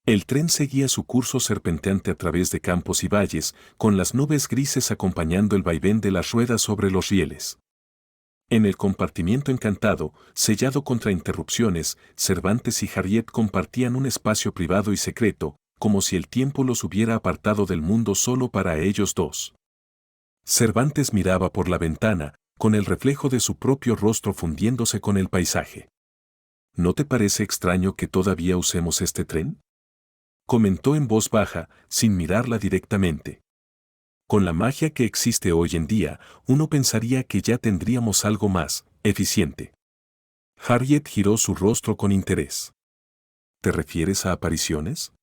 El tren seguía su curso serpenteante a través de campos y valles, con las nubes grises acompañando el vaivén de las ruedas sobre los rieles. En el compartimiento encantado, sellado contra interrupciones, Cervantes y Harriet compartían un espacio privado y secreto, como si el tiempo los hubiera apartado del mundo solo para ellos dos. Cervantes miraba por la ventana, con el reflejo de su propio rostro fundiéndose con el paisaje. ¿No te parece extraño que todavía usemos este tren?, comentó en voz baja, sin mirarla directamente. Con la magia que existe hoy en día, uno pensaría que ya tendríamos algo más eficiente. Harriet giró su rostro con interés. ¿Te refieres a apariciones?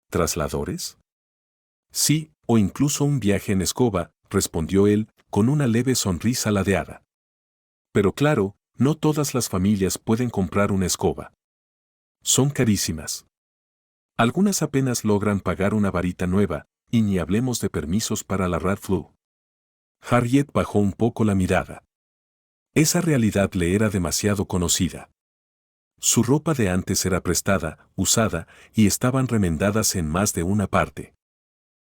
¿Trasladores? Sí, o incluso un viaje en escoba, respondió él, con una leve sonrisa ladeada. Pero claro, no todas las familias pueden comprar una escoba. Son carísimas. Algunas apenas logran pagar una varita nueva, y ni hablemos de permisos para la Radflu. Harriet bajó un poco la mirada. Esa realidad le era demasiado conocida. Su ropa de antes era prestada, usada, y estaban remendadas en más de una parte.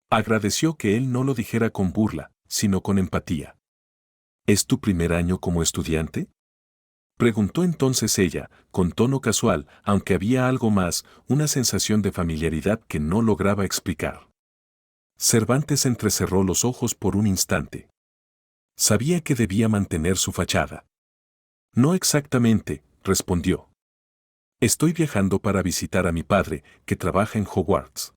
Agradeció que él no lo dijera con burla, sino con empatía. ¿Es tu primer año como estudiante?, preguntó entonces ella, con tono casual, aunque había algo más, una sensación de familiaridad que no lograba explicar. Cervantes entrecerró los ojos por un instante. Sabía que debía mantener su fachada. No exactamente, respondió. Estoy viajando para visitar a mi padre, que trabaja en Hogwarts.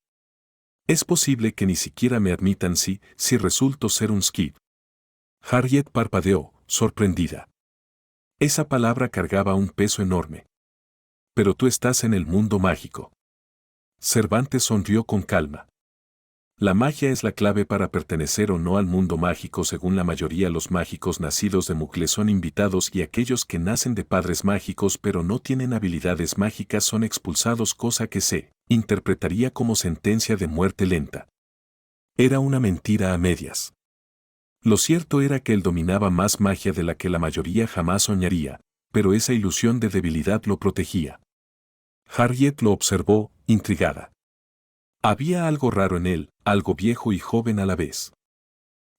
Es posible que ni siquiera me admitan si resulto ser un skip. Harriet parpadeó, sorprendida. Esa palabra cargaba un peso enorme. Pero tú estás en el mundo mágico. Cervantes sonrió con calma. La magia es la clave para pertenecer o no al mundo mágico. Según la mayoría, los mágicos nacidos de Mucle son invitados y aquellos que nacen de padres mágicos pero no tienen habilidades mágicas son expulsados, cosa que se interpretaría como sentencia de muerte lenta. Era una mentira a medias. Lo cierto era que él dominaba más magia de la que la mayoría jamás soñaría, pero esa ilusión de debilidad lo protegía. Harriet lo observó, intrigada. Había algo raro en él, algo viejo y joven a la vez.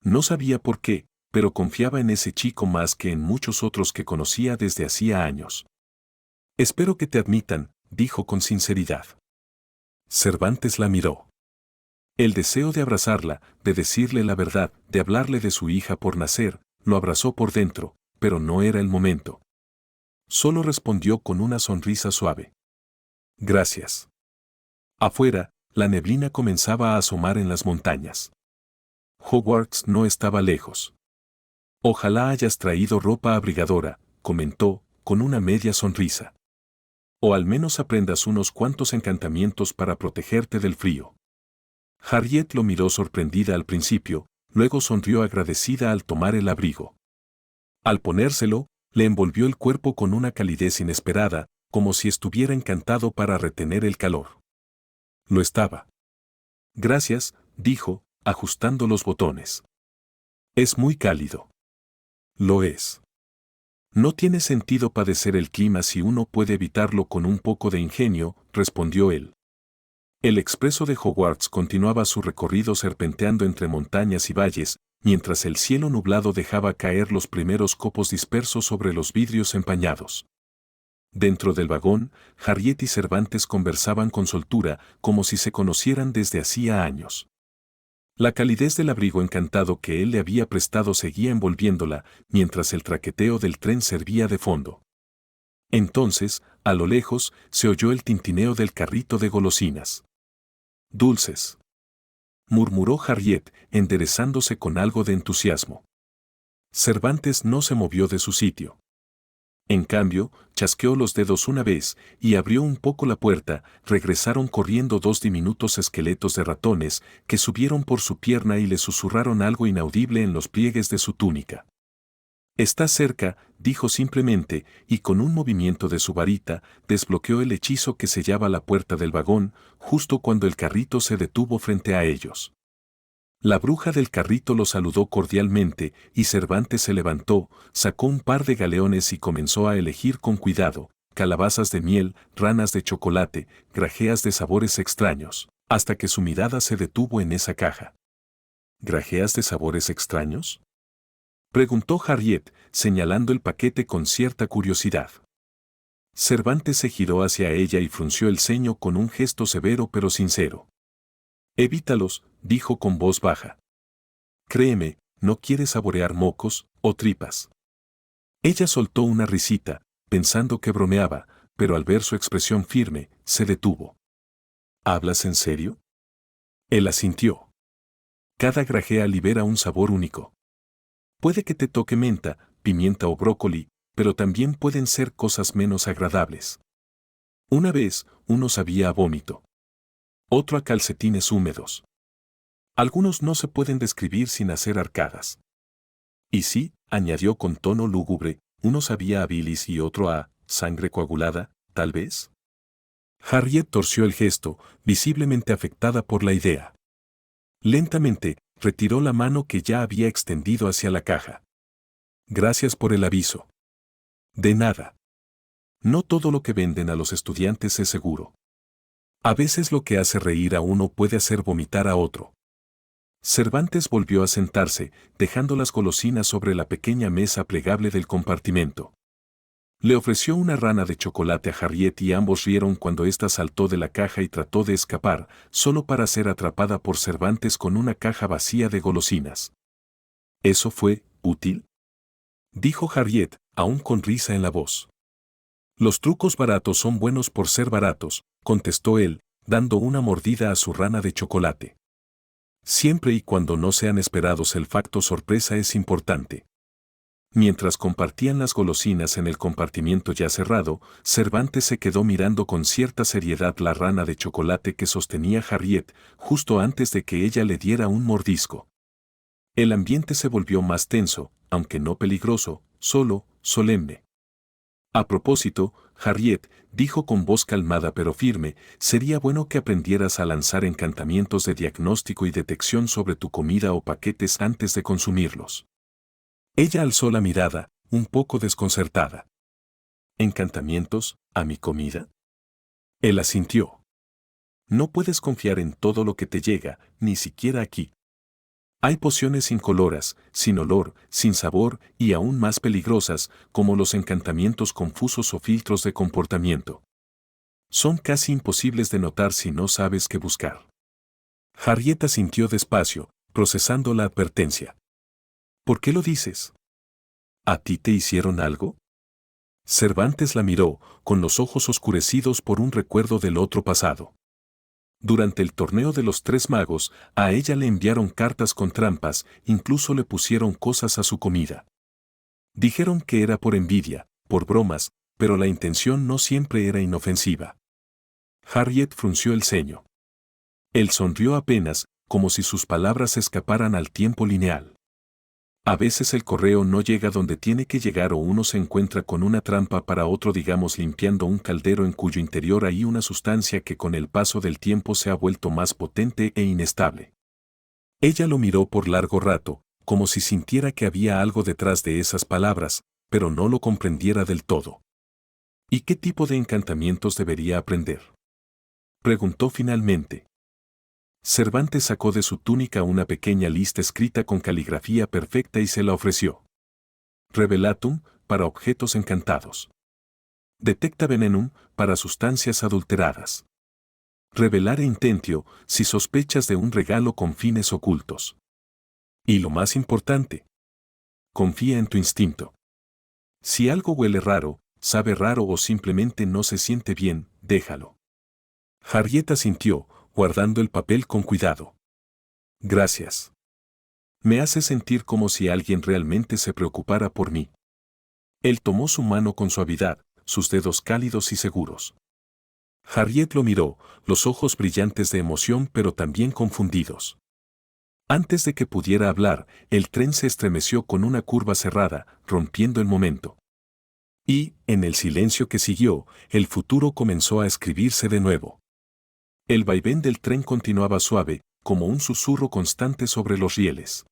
No sabía por qué, pero confiaba en ese chico más que en muchos otros que conocía desde hacía años. Espero que te admitan, dijo con sinceridad. Cervantes la miró. El deseo de abrazarla, de decirle la verdad, de hablarle de su hija por nacer, lo abrazó por dentro, pero no era el momento. Solo respondió con una sonrisa suave. Gracias. Afuera, la neblina comenzaba a asomar en las montañas. Hogwarts no estaba lejos. Ojalá hayas traído ropa abrigadora, comentó, con una media sonrisa. O al menos aprendas unos cuantos encantamientos para protegerte del frío. Harriet lo miró sorprendida al principio, luego sonrió agradecida al tomar el abrigo. Al ponérselo, le envolvió el cuerpo con una calidez inesperada, como si estuviera encantado para retener el calor. Lo estaba. Gracias, dijo, ajustando los botones. Es muy cálido. Lo es. No tiene sentido padecer el clima si uno puede evitarlo con un poco de ingenio, respondió él. El expreso de Hogwarts continuaba su recorrido serpenteando entre montañas y valles, mientras el cielo nublado dejaba caer los primeros copos dispersos sobre los vidrios empañados. Dentro del vagón, Harriet y Cervantes conversaban con soltura, como si se conocieran desde hacía años. La calidez del abrigo encantado que él le había prestado seguía envolviéndola, mientras el traqueteo del tren servía de fondo. Entonces, a lo lejos, se oyó el tintineo del carrito de golosinas. Dulces, murmuró Harriet, enderezándose con algo de entusiasmo. Cervantes no se movió de su sitio. En cambio, chasqueó los dedos una vez y abrió un poco la puerta. Regresaron corriendo dos diminutos esqueletos de ratones que subieron por su pierna y le susurraron algo inaudible en los pliegues de su túnica. Está cerca, dijo simplemente, y con un movimiento de su varita, desbloqueó el hechizo que sellaba la puerta del vagón, justo cuando el carrito se detuvo frente a ellos. La bruja del carrito lo saludó cordialmente, y Cervantes se levantó, sacó un par de galeones y comenzó a elegir con cuidado, calabazas de miel, ranas de chocolate, grajeas de sabores extraños, hasta que su mirada se detuvo en esa caja. ¿Grajeas de sabores extraños?, preguntó Harriet, señalando el paquete con cierta curiosidad. Cervantes se giró hacia ella y frunció el ceño con un gesto severo pero sincero. «Evítalos», dijo con voz baja. «Créeme, no quieres saborear mocos o tripas». Ella soltó una risita, pensando que bromeaba, pero al ver su expresión firme, se detuvo. «¿Hablas en serio?». Él asintió. «Cada grajea libera un sabor único. Puede que te toque menta, pimienta o brócoli, pero también pueden ser cosas menos agradables. Una vez, uno sabía a vómito. Otro a calcetines húmedos. Algunos no se pueden describir sin hacer arcadas. Y sí», añadió con tono lúgubre, «uno sabía a bilis y otro a sangre coagulada, tal vez». Harriet torció el gesto, visiblemente afectada por la idea. Lentamente, retiró la mano que ya había extendido hacia la caja. «Gracias por el aviso». «De nada. No todo lo que venden a los estudiantes es seguro. A veces lo que hace reír a uno puede hacer vomitar a otro». Cervantes volvió a sentarse, dejando las golosinas sobre la pequeña mesa plegable del compartimento. Le ofreció una rana de chocolate a Harriet y ambos rieron cuando ésta saltó de la caja y trató de escapar, solo para ser atrapada por Cervantes con una caja vacía de golosinas. «¿Eso fue útil?», dijo Harriet, aún con risa en la voz. «Los trucos baratos son buenos por ser baratos», contestó él, dando una mordida a su rana de chocolate. «Siempre y cuando no sean esperados el factor sorpresa es importante». Mientras compartían las golosinas en el compartimiento ya cerrado, Cervantes se quedó mirando con cierta seriedad la rana de chocolate que sostenía Harriet, justo antes de que ella le diera un mordisco. El ambiente se volvió más tenso, aunque no peligroso, solo solemne. «A propósito, Harriet», dijo con voz calmada pero firme, «sería bueno que aprendieras a lanzar encantamientos de diagnóstico y detección sobre tu comida o paquetes antes de consumirlos». Ella alzó la mirada, un poco desconcertada. «¿Encantamientos a mi comida?». Él asintió. «No puedes confiar en todo lo que te llega, ni siquiera aquí. Hay pociones incoloras, sin olor, sin sabor y aún más peligrosas, como los encantamientos confusos o filtros de comportamiento. Son casi imposibles de notar si no sabes qué buscar». Harriet asintió despacio, procesando la advertencia. «¿Por qué lo dices? ¿A ti te hicieron algo?». Cervantes la miró, con los ojos oscurecidos por un recuerdo del otro pasado. Durante el torneo de los 3 magos, a ella le enviaron cartas con trampas, incluso le pusieron cosas a su comida. Dijeron que era por envidia, por bromas, pero la intención no siempre era inofensiva. Harriet frunció el ceño. Él sonrió apenas, como si sus palabras escaparan al tiempo lineal. A veces el correo no llega donde tiene que llegar o uno se encuentra con una trampa para otro, digamos limpiando un caldero en cuyo interior hay una sustancia que con el paso del tiempo se ha vuelto más potente e inestable. Ella lo miró por largo rato, como si sintiera que había algo detrás de esas palabras, pero no lo comprendiera del todo. «¿Y qué tipo de encantamientos debería aprender?», preguntó finalmente. Cervantes sacó de su túnica una pequeña lista escrita con caligrafía perfecta y se la ofreció. «Revelatum, para objetos encantados. Detecta venenum, para sustancias adulteradas. Revelare intentio, si sospechas de un regalo con fines ocultos. Y lo más importante, confía en tu instinto. Si algo huele raro, sabe raro o simplemente no se siente bien, déjalo». Harriet asintió, guardando el papel con cuidado. «Gracias. Me hace sentir como si alguien realmente se preocupara por mí». Él tomó su mano con suavidad, sus dedos cálidos y seguros. Harriet lo miró, los ojos brillantes de emoción pero también confundidos. Antes de que pudiera hablar, el tren se estremeció con una curva cerrada, rompiendo el momento. Y, en el silencio que siguió, el futuro comenzó a escribirse de nuevo. El vaivén del tren continuaba suave, como un susurro constante sobre los rieles.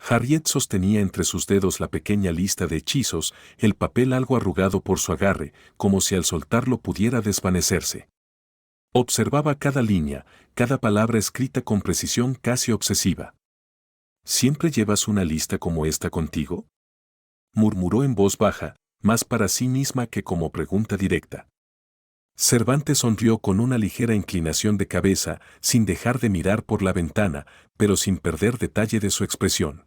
Harriet sostenía entre sus dedos la pequeña lista de hechizos, el papel algo arrugado por su agarre, como si al soltarlo pudiera desvanecerse. Observaba cada línea, cada palabra escrita con precisión casi obsesiva. ¿Siempre llevas una lista como esta contigo?, murmuró en voz baja, más para sí misma que como pregunta directa. Cervantes sonrió con una ligera inclinación de cabeza, sin dejar de mirar por la ventana, pero sin perder detalle de su expresión.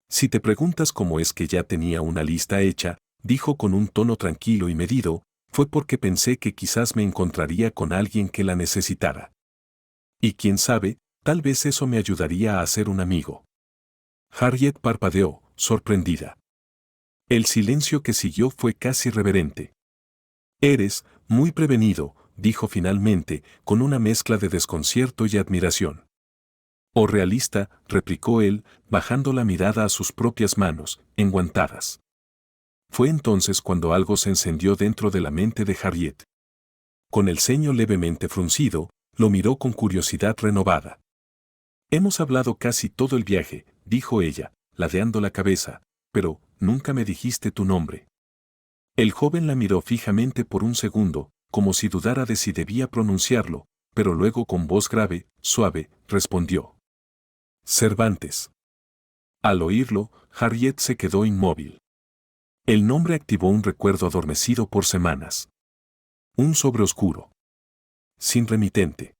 Si te preguntas cómo es que ya tenía una lista hecha, dijo con un tono tranquilo y medido, fue porque pensé que quizás me encontraría con alguien que la necesitara. Y quién sabe, tal vez eso me ayudaría a hacer un amigo. Harriet parpadeó, sorprendida. El silencio que siguió fue casi reverente. Eres muy prevenido, dijo finalmente, con una mezcla de desconcierto y admiración. O realista, replicó él, bajando la mirada a sus propias manos, enguantadas. Fue entonces cuando algo se encendió dentro de la mente de Harriet. Con el ceño levemente fruncido, lo miró con curiosidad renovada. Hemos hablado casi todo el viaje, dijo ella, ladeando la cabeza, pero nunca me dijiste tu nombre. El joven la miró fijamente por un segundo, como si dudara de si debía pronunciarlo, pero luego con voz grave, suave, respondió. Cervantes. Al oírlo, Harriet se quedó inmóvil. El nombre activó un recuerdo adormecido por semanas. Un sobre oscuro. Sin remitente.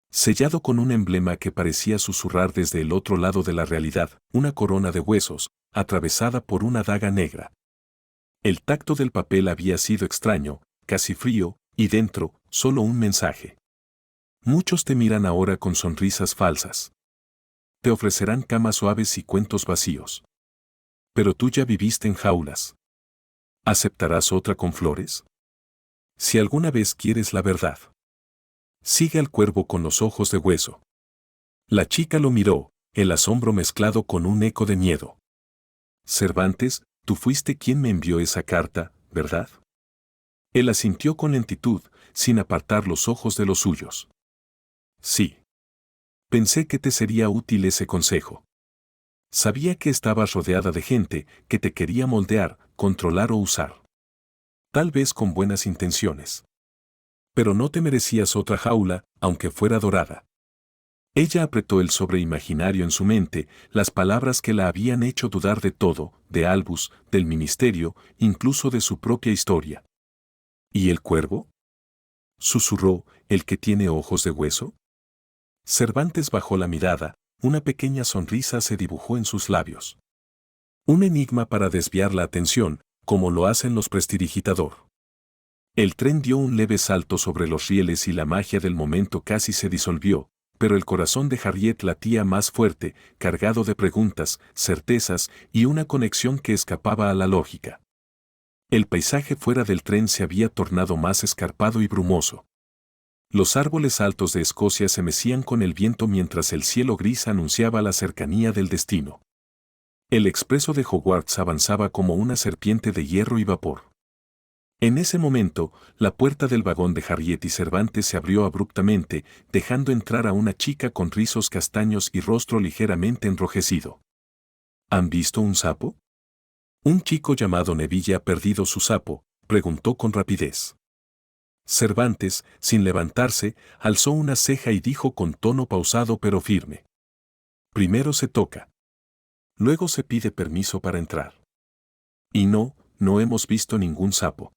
Sellado con un emblema que parecía susurrar desde el otro lado de la realidad, una corona de huesos, atravesada por una daga negra. El tacto del papel había sido extraño, casi frío, y dentro, solo un mensaje. Muchos te miran ahora con sonrisas falsas. Te ofrecerán camas suaves y cuentos vacíos. Pero tú ya viviste en jaulas. ¿Aceptarás otra con flores? Si alguna vez quieres la verdad. Sigue al cuervo con los ojos de hueso. La chica lo miró, el asombro mezclado con un eco de miedo. Cervantes, tú fuiste quien me envió esa carta, ¿verdad? Él asintió con lentitud, sin apartar los ojos de los suyos. Sí. Pensé que te sería útil ese consejo. Sabía que estabas rodeada de gente que te quería moldear, controlar o usar. Tal vez con buenas intenciones. Pero no te merecías otra jaula, aunque fuera dorada. Ella apretó el sobre imaginario en su mente, las palabras que la habían hecho dudar de todo, de Albus, del ministerio, incluso de su propia historia. ¿Y el cuervo?, susurró, ¿el que tiene ojos de hueso? Cervantes bajó la mirada, una pequeña sonrisa se dibujó en sus labios. Un enigma para desviar la atención, como lo hacen los prestidigitador. El tren dio un leve salto sobre los rieles y la magia del momento casi se disolvió, pero el corazón de Harriet latía más fuerte, cargado de preguntas, certezas y una conexión que escapaba a la lógica. El paisaje fuera del tren se había tornado más escarpado y brumoso. Los árboles altos de Escocia se mecían con el viento mientras el cielo gris anunciaba la cercanía del destino. El expreso de Hogwarts avanzaba como una serpiente de hierro y vapor. En ese momento, la puerta del vagón de Harriet y Cervantes se abrió abruptamente, dejando entrar a una chica con rizos castaños y rostro ligeramente enrojecido. ¿Han visto un sapo? Un chico llamado Neville ha perdido su sapo, preguntó con rapidez. Cervantes, sin levantarse, alzó una ceja y dijo con tono pausado pero firme. Primero se toca. Luego se pide permiso para entrar. Y no hemos visto ningún sapo.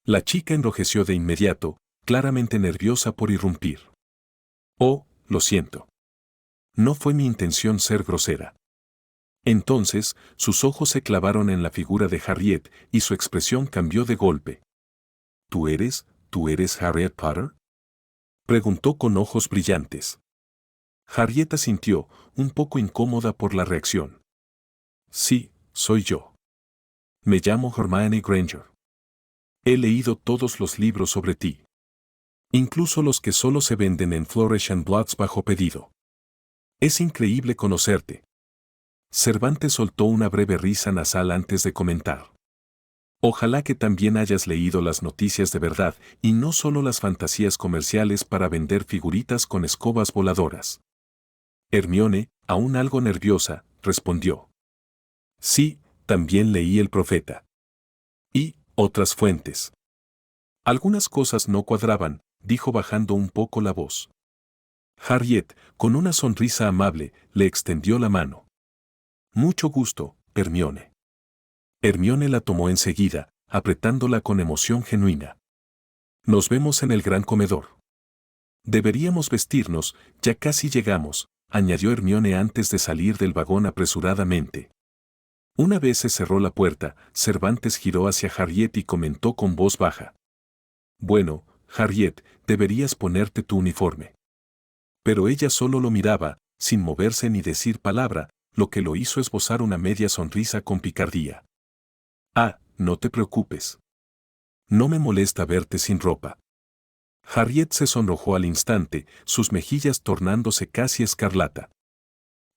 La chica enrojeció de inmediato, claramente nerviosa por irrumpir. Oh, lo siento. No fue mi intención ser grosera. Entonces, sus ojos se clavaron en la figura de Harriet y su expresión cambió de golpe. ¿Tú eres Harriet Potter?, preguntó con ojos brillantes. Harriet asintió, un poco incómoda por la reacción. Sí, soy yo. Me llamo Hermione Granger. He leído todos los libros sobre ti. Incluso los que solo se venden en Flourish and Bloods bajo pedido. Es increíble conocerte. Cervantes soltó una breve risa nasal antes de comentar. Ojalá que también hayas leído las noticias de verdad y no solo las fantasías comerciales para vender figuritas con escobas voladoras. Hermione, aún algo nerviosa, respondió. Sí, también leí el Profeta. Y otras fuentes. Algunas cosas no cuadraban, dijo bajando un poco la voz. Harriet, con una sonrisa amable, le extendió la mano. Mucho gusto, Hermione. Hermione la tomó enseguida, apretándola con emoción genuina. Nos vemos en el gran comedor. Deberíamos vestirnos, ya casi llegamos, añadió Hermione antes de salir del vagón apresuradamente. Una vez se cerró la puerta, Cervantes giró hacia Harriet y comentó con voz baja. Bueno, Harriet, deberías ponerte tu uniforme. Pero ella solo lo miraba, sin moverse ni decir palabra, lo que lo hizo esbozar una media sonrisa con picardía. Ah, no te preocupes. No me molesta verte sin ropa. Harriet se sonrojó al instante, sus mejillas tornándose casi escarlata.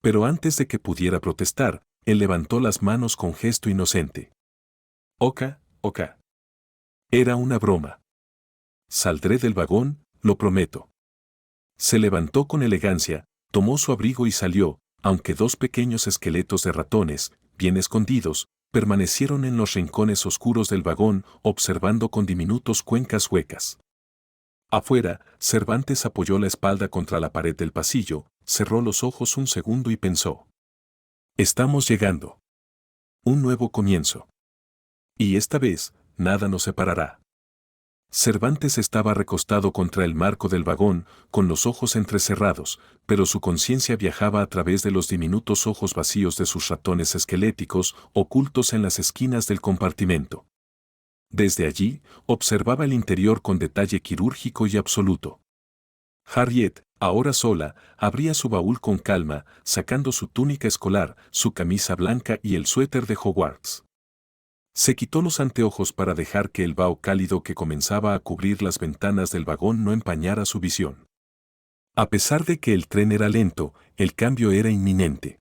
Pero antes de que pudiera protestar, él levantó las manos con gesto inocente. Oka, oka. Era una broma. Saldré del vagón, lo prometo. Se levantó con elegancia, tomó su abrigo y salió, aunque dos pequeños esqueletos de ratones, bien escondidos, permanecieron en los rincones oscuros del vagón, observando con diminutos cuencas huecas. Afuera, Cervantes apoyó la espalda contra la pared del pasillo, cerró los ojos un segundo y pensó. Estamos llegando. Un nuevo comienzo. Y esta vez, nada nos separará. Cervantes estaba recostado contra el marco del vagón, con los ojos entrecerrados, pero su conciencia viajaba a través de los diminutos ojos vacíos de sus ratones esqueléticos, ocultos en las esquinas del compartimento. Desde allí, observaba el interior con detalle quirúrgico y absoluto. Harriet, ahora sola, abría su baúl con calma, sacando su túnica escolar, su camisa blanca y el suéter de Hogwarts. Se quitó los anteojos para dejar que el vaho cálido que comenzaba a cubrir las ventanas del vagón no empañara su visión. A pesar de que el tren era lento, el cambio era inminente.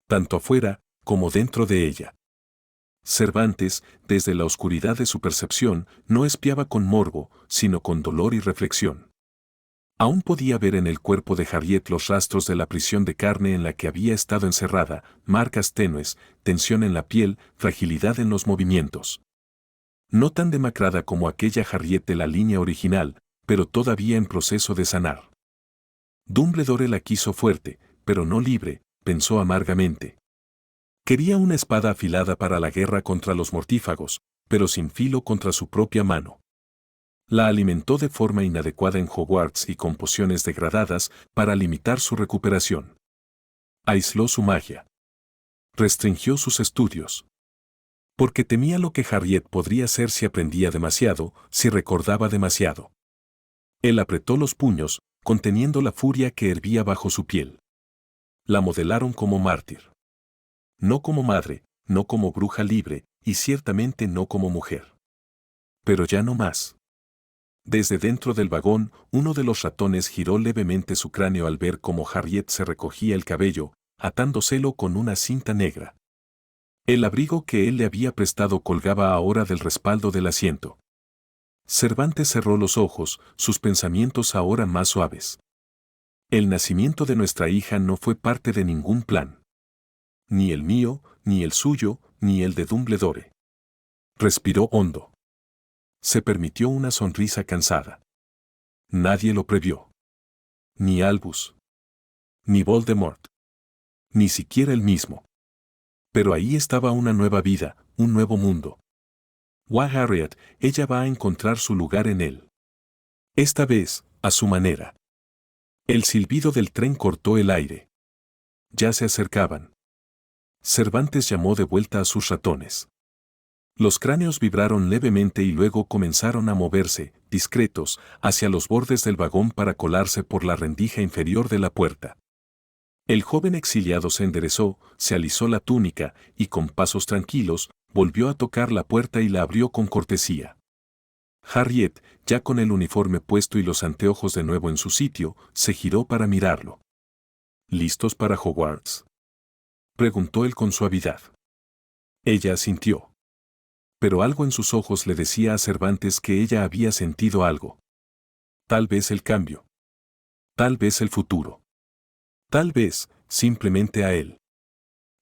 Tanto afuera, como dentro de ella. Cervantes, desde la oscuridad de su percepción, no espiaba con morbo, sino con dolor y reflexión. Aún podía ver en el cuerpo de Harriet los rastros de la prisión de carne en la que había estado encerrada, marcas tenues, tensión en la piel, fragilidad en los movimientos. No tan demacrada como aquella Harriet de la línea original, pero todavía en proceso de sanar. Dumbledore la quiso fuerte, pero no libre, pensó amargamente. Quería una espada afilada para la guerra contra los mortífagos, pero sin filo contra su propia mano. La alimentó de forma inadecuada en Hogwarts y con pociones degradadas para limitar su recuperación. Aisló su magia. Restringió sus estudios. Porque temía lo que Harriet podría hacer si aprendía demasiado, si recordaba demasiado. Él apretó los puños, conteniendo la furia que hervía bajo su piel. La modelaron como mártir. No como madre, no como bruja libre, y ciertamente no como mujer. Pero ya no más. Desde dentro del vagón, uno de los ratones giró levemente su cráneo al ver cómo Harriet se recogía el cabello, atándoselo con una cinta negra. El abrigo que él le había prestado colgaba ahora del respaldo del asiento. Cervantes cerró los ojos, sus pensamientos ahora más suaves. El nacimiento de nuestra hija no fue parte de ningún plan. Ni el mío, ni el suyo, ni el de Dumbledore. Respiró hondo. Se permitió una sonrisa cansada. Nadie lo previó. Ni Albus. Ni Voldemort. Ni siquiera él mismo. Pero ahí estaba una nueva vida, un nuevo mundo. Harriet, ella va a encontrar su lugar en él. Esta vez, a su manera. El silbido del tren cortó el aire. Ya se acercaban. Cervantes llamó de vuelta a sus ratones. Los cráneos vibraron levemente y luego comenzaron a moverse, discretos, hacia los bordes del vagón para colarse por la rendija inferior de la puerta. El joven exiliado se enderezó, se alisó la túnica y con pasos tranquilos, volvió a tocar la puerta y la abrió con cortesía. Harriet, ya con el uniforme puesto y los anteojos de nuevo en su sitio, se giró para mirarlo. ¿Listos para Hogwarts?, preguntó él con suavidad. Ella asintió. Pero algo en sus ojos le decía a Cervantes que ella había sentido algo. Tal vez el cambio. Tal vez el futuro. Tal vez, simplemente a él.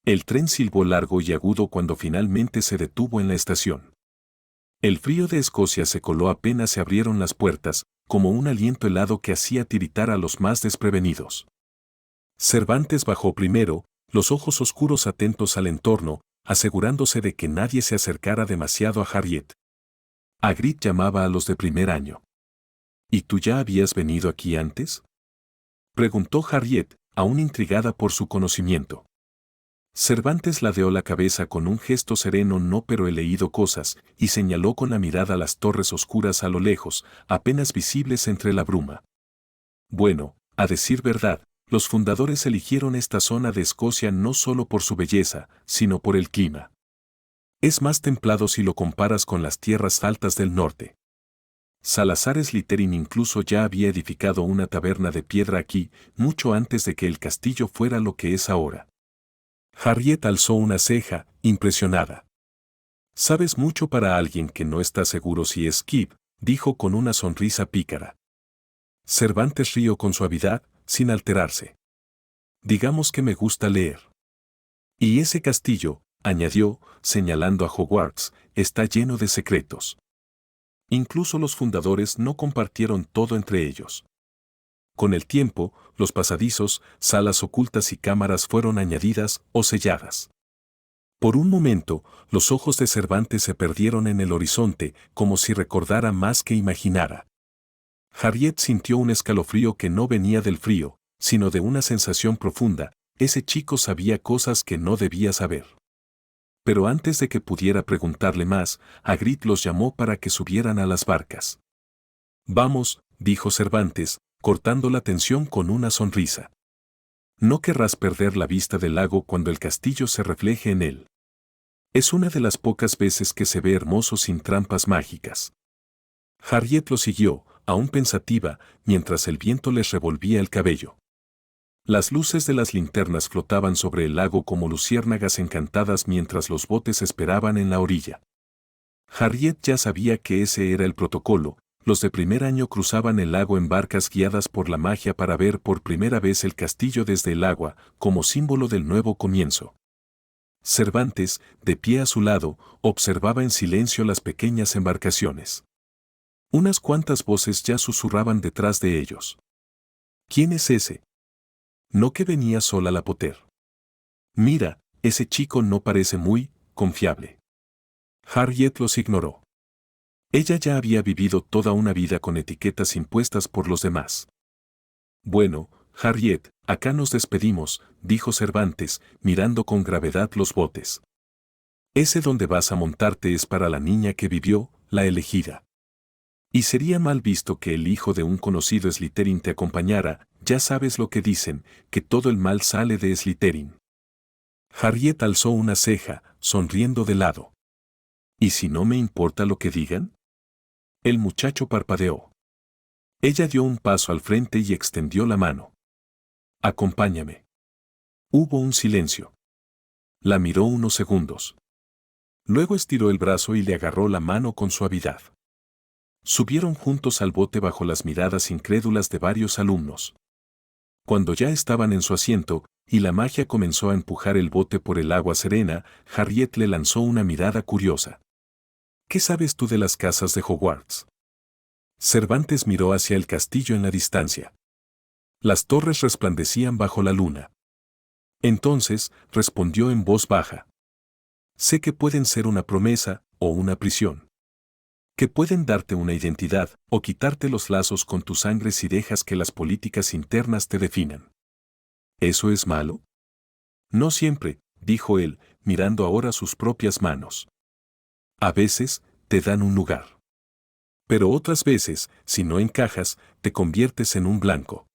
El tren silbó largo y agudo cuando finalmente se detuvo en la estación. El frío de Escocia se coló apenas se abrieron las puertas, como un aliento helado que hacía tiritar a los más desprevenidos. Cervantes bajó primero, los ojos oscuros atentos al entorno, asegurándose de que nadie se acercara demasiado a Harriet. Hagrid llamaba a los de primer año. ¿Y tú ya habías venido aquí antes?, preguntó Harriet, aún intrigada por su conocimiento. Cervantes ladeó la cabeza con un gesto sereno. No, pero he leído cosas, y señaló con la mirada las torres oscuras a lo lejos, apenas visibles entre la bruma. Bueno, a decir verdad, los fundadores eligieron esta zona de Escocia no solo por su belleza, sino por el clima. Es más templado si lo comparas con las tierras altas del norte. Salazar Slytherin incluso ya había edificado una taberna de piedra aquí, mucho antes de que el castillo fuera lo que es ahora. Harriet alzó una ceja, impresionada. «Sabes mucho para alguien que no está seguro si es Skip», dijo con una sonrisa pícara. Cervantes rió con suavidad, sin alterarse. «Digamos que me gusta leer. Y ese castillo», añadió, señalando a Hogwarts, «está lleno de secretos. Incluso los fundadores no compartieron todo entre ellos». Con el tiempo, los pasadizos, salas ocultas y cámaras fueron añadidas o selladas. Por un momento, los ojos de Cervantes se perdieron en el horizonte, como si recordara más que imaginara. Harriet sintió un escalofrío que no venía del frío, sino de una sensación profunda. Ese chico sabía cosas que no debía saber. Pero antes de que pudiera preguntarle más, Hagrid los llamó para que subieran a las barcas. «Vamos», dijo Cervantes, cortando la tensión con una sonrisa. «No querrás perder la vista del lago cuando el castillo se refleje en él. Es una de las pocas veces que se ve hermoso sin trampas mágicas». Harriet lo siguió, aún pensativa, mientras el viento les revolvía el cabello. Las luces de las linternas flotaban sobre el lago como luciérnagas encantadas mientras los botes esperaban en la orilla. Harriet ya sabía que ese era el protocolo. Los de primer año cruzaban el lago en barcas guiadas por la magia para ver por primera vez el castillo desde el agua, como símbolo del nuevo comienzo. Cervantes, de pie a su lado, observaba en silencio las pequeñas embarcaciones. Unas cuantas voces ya susurraban detrás de ellos. «¿Quién es ese? ¿No que venía sola la Potter? Mira, ese chico no parece muy confiable». Harriet los ignoró. Ella ya había vivido toda una vida con etiquetas impuestas por los demás. «Bueno, Harriet, acá nos despedimos», dijo Cervantes, mirando con gravedad los botes. «Ese donde vas a montarte es para la niña que vivió, la elegida. Y sería mal visto que el hijo de un conocido Slytherin te acompañara. Ya sabes lo que dicen, que todo el mal sale de Slytherin». Harriet alzó una ceja, sonriendo de lado. «¿Y si no me importa lo que digan?». El muchacho parpadeó. Ella dio un paso al frente y extendió la mano. «Acompáñame». Hubo un silencio. La miró unos segundos. Luego estiró el brazo y le agarró la mano con suavidad. Subieron juntos al bote bajo las miradas incrédulas de varios alumnos. Cuando ya estaban en su asiento, y la magia comenzó a empujar el bote por el agua serena, Harriet le lanzó una mirada curiosa. «¿Qué sabes tú de las casas de Hogwarts?». Cervantes miró hacia el castillo en la distancia. Las torres resplandecían bajo la luna. Entonces, respondió en voz baja. «Sé que pueden ser una promesa, o una prisión. Que pueden darte una identidad, o quitarte los lazos con tu sangre si dejas que las políticas internas te definan». ¿Eso es malo? «No siempre», dijo él, mirando ahora sus propias manos. «A veces, te dan un lugar. Pero otras veces, si no encajas, te conviertes en un blanco.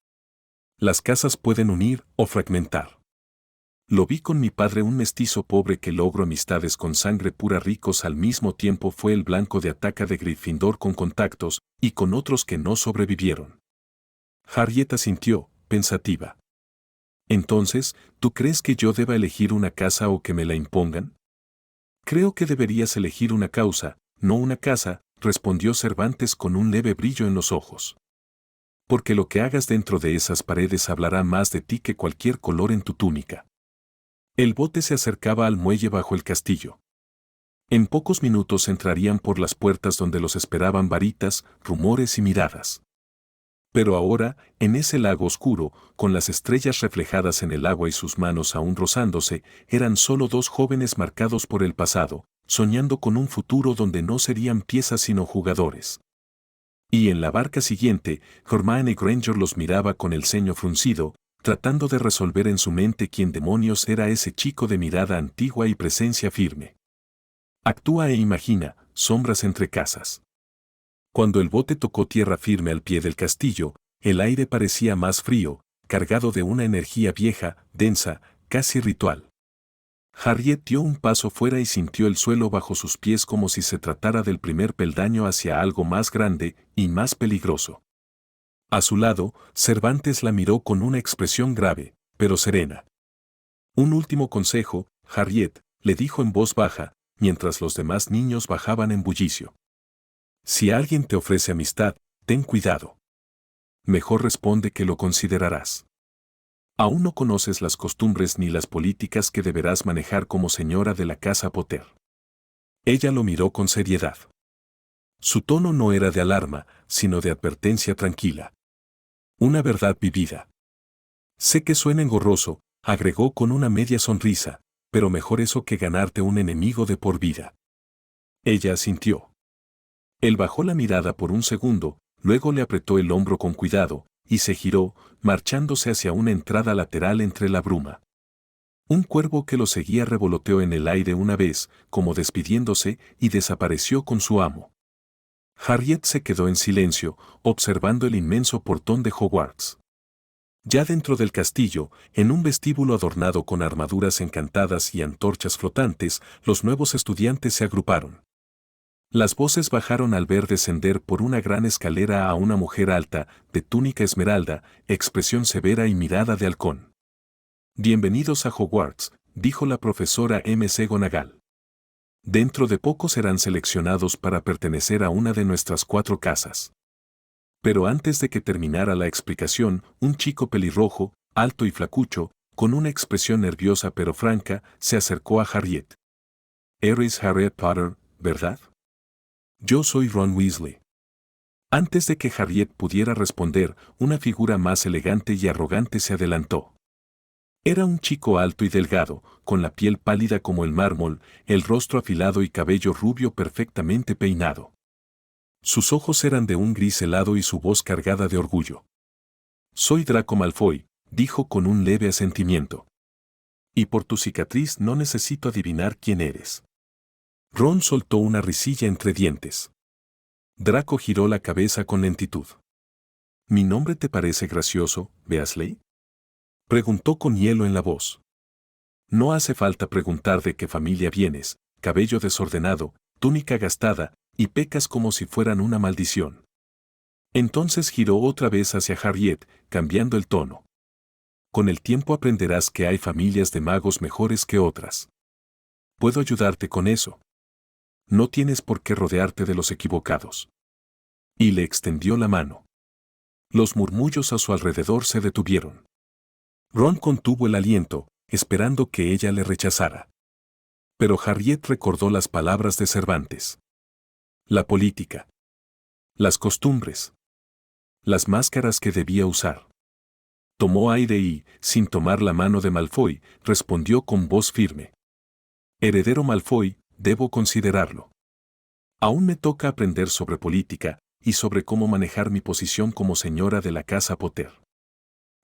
Las casas pueden unir o fragmentar. Lo vi con mi padre, un mestizo pobre que logró amistades con sangre pura ricos al mismo tiempo fue el blanco de ataque de Gryffindor con contactos, y con otros que no sobrevivieron». Harriet asintió, pensativa. «Entonces, ¿tú crees que yo deba elegir una casa o que me la impongan?». «Creo que deberías elegir una causa, no una casa», respondió Cervantes con un leve brillo en los ojos. «Porque lo que hagas dentro de esas paredes hablará más de ti que cualquier color en tu túnica». El bote se acercaba al muelle bajo el castillo. En pocos minutos entrarían por las puertas donde los esperaban varitas, rumores y miradas. Pero ahora, en ese lago oscuro, con las estrellas reflejadas en el agua y sus manos aún rozándose, eran solo dos jóvenes marcados por el pasado, soñando con un futuro donde no serían piezas sino jugadores. Y en la barca siguiente, Hermione Granger los miraba con el ceño fruncido, tratando de resolver en su mente quién demonios era ese chico de mirada antigua y presencia firme. Actúa e imagina, sombras entre casas. Cuando el bote tocó tierra firme al pie del castillo, el aire parecía más frío, cargado de una energía vieja, densa, casi ritual. Harriet dio un paso fuera y sintió el suelo bajo sus pies como si se tratara del primer peldaño hacia algo más grande y más peligroso. A su lado, Cervantes la miró con una expresión grave, pero serena. Un último consejo, Harriet, le dijo en voz baja, mientras los demás niños bajaban en bullicio. Si alguien te ofrece amistad, ten cuidado. Mejor responde que lo considerarás. Aún no conoces las costumbres ni las políticas que deberás manejar como señora de la casa Potter. Ella lo miró con seriedad. Su tono no era de alarma, sino de advertencia tranquila. Una verdad vivida. Sé que suena engorroso, agregó con una media sonrisa, pero mejor eso que ganarte un enemigo de por vida. Ella asintió. Él bajó la mirada por un segundo, luego le apretó el hombro con cuidado, y se giró, marchándose hacia una entrada lateral entre la bruma. Un cuervo que lo seguía revoloteó en el aire una vez, como despidiéndose, y desapareció con su amo. Harriet se quedó en silencio, observando el inmenso portón de Hogwarts. Ya dentro del castillo, en un vestíbulo adornado con armaduras encantadas y antorchas flotantes, los nuevos estudiantes se agruparon. Las voces bajaron al ver descender por una gran escalera a una mujer alta, de túnica esmeralda, expresión severa y mirada de halcón. Bienvenidos a Hogwarts, dijo la profesora McGonagall. Dentro de poco serán seleccionados para pertenecer a una de nuestras 4 casas. Pero antes de que terminara la explicación, un chico pelirrojo, alto y flacucho, con una expresión nerviosa pero franca, se acercó a Harriet. Eres Harriet Potter, ¿verdad? Yo soy Ron Weasley. Antes de que Harriet pudiera responder, una figura más elegante y arrogante se adelantó. Era un chico alto y delgado, con la piel pálida como el mármol, el rostro afilado y cabello rubio perfectamente peinado. Sus ojos eran de un gris helado y su voz cargada de orgullo. Soy Draco Malfoy, dijo con un leve asentimiento. Y por tu cicatriz no necesito adivinar quién eres. Ron soltó una risilla entre dientes. Draco giró la cabeza con lentitud. ¿Mi nombre te parece gracioso, Weasley? Preguntó con hielo en la voz. No hace falta preguntar de qué familia vienes, cabello desordenado, túnica gastada, y pecas como si fueran una maldición. Entonces giró otra vez hacia Harriet, cambiando el tono. Con el tiempo aprenderás que hay familias de magos mejores que otras. Puedo ayudarte con eso. No tienes por qué rodearte de los equivocados. Y le extendió la mano. Los murmullos a su alrededor se detuvieron. Ron contuvo el aliento, esperando que ella le rechazara. Pero Harriet recordó las palabras de Cervantes. La política. Las costumbres. Las máscaras que debía usar. Tomó aire y, sin tomar la mano de Malfoy, respondió con voz firme. Heredero Malfoy, debo considerarlo. Aún me toca aprender sobre política y sobre cómo manejar mi posición como señora de la casa Potter.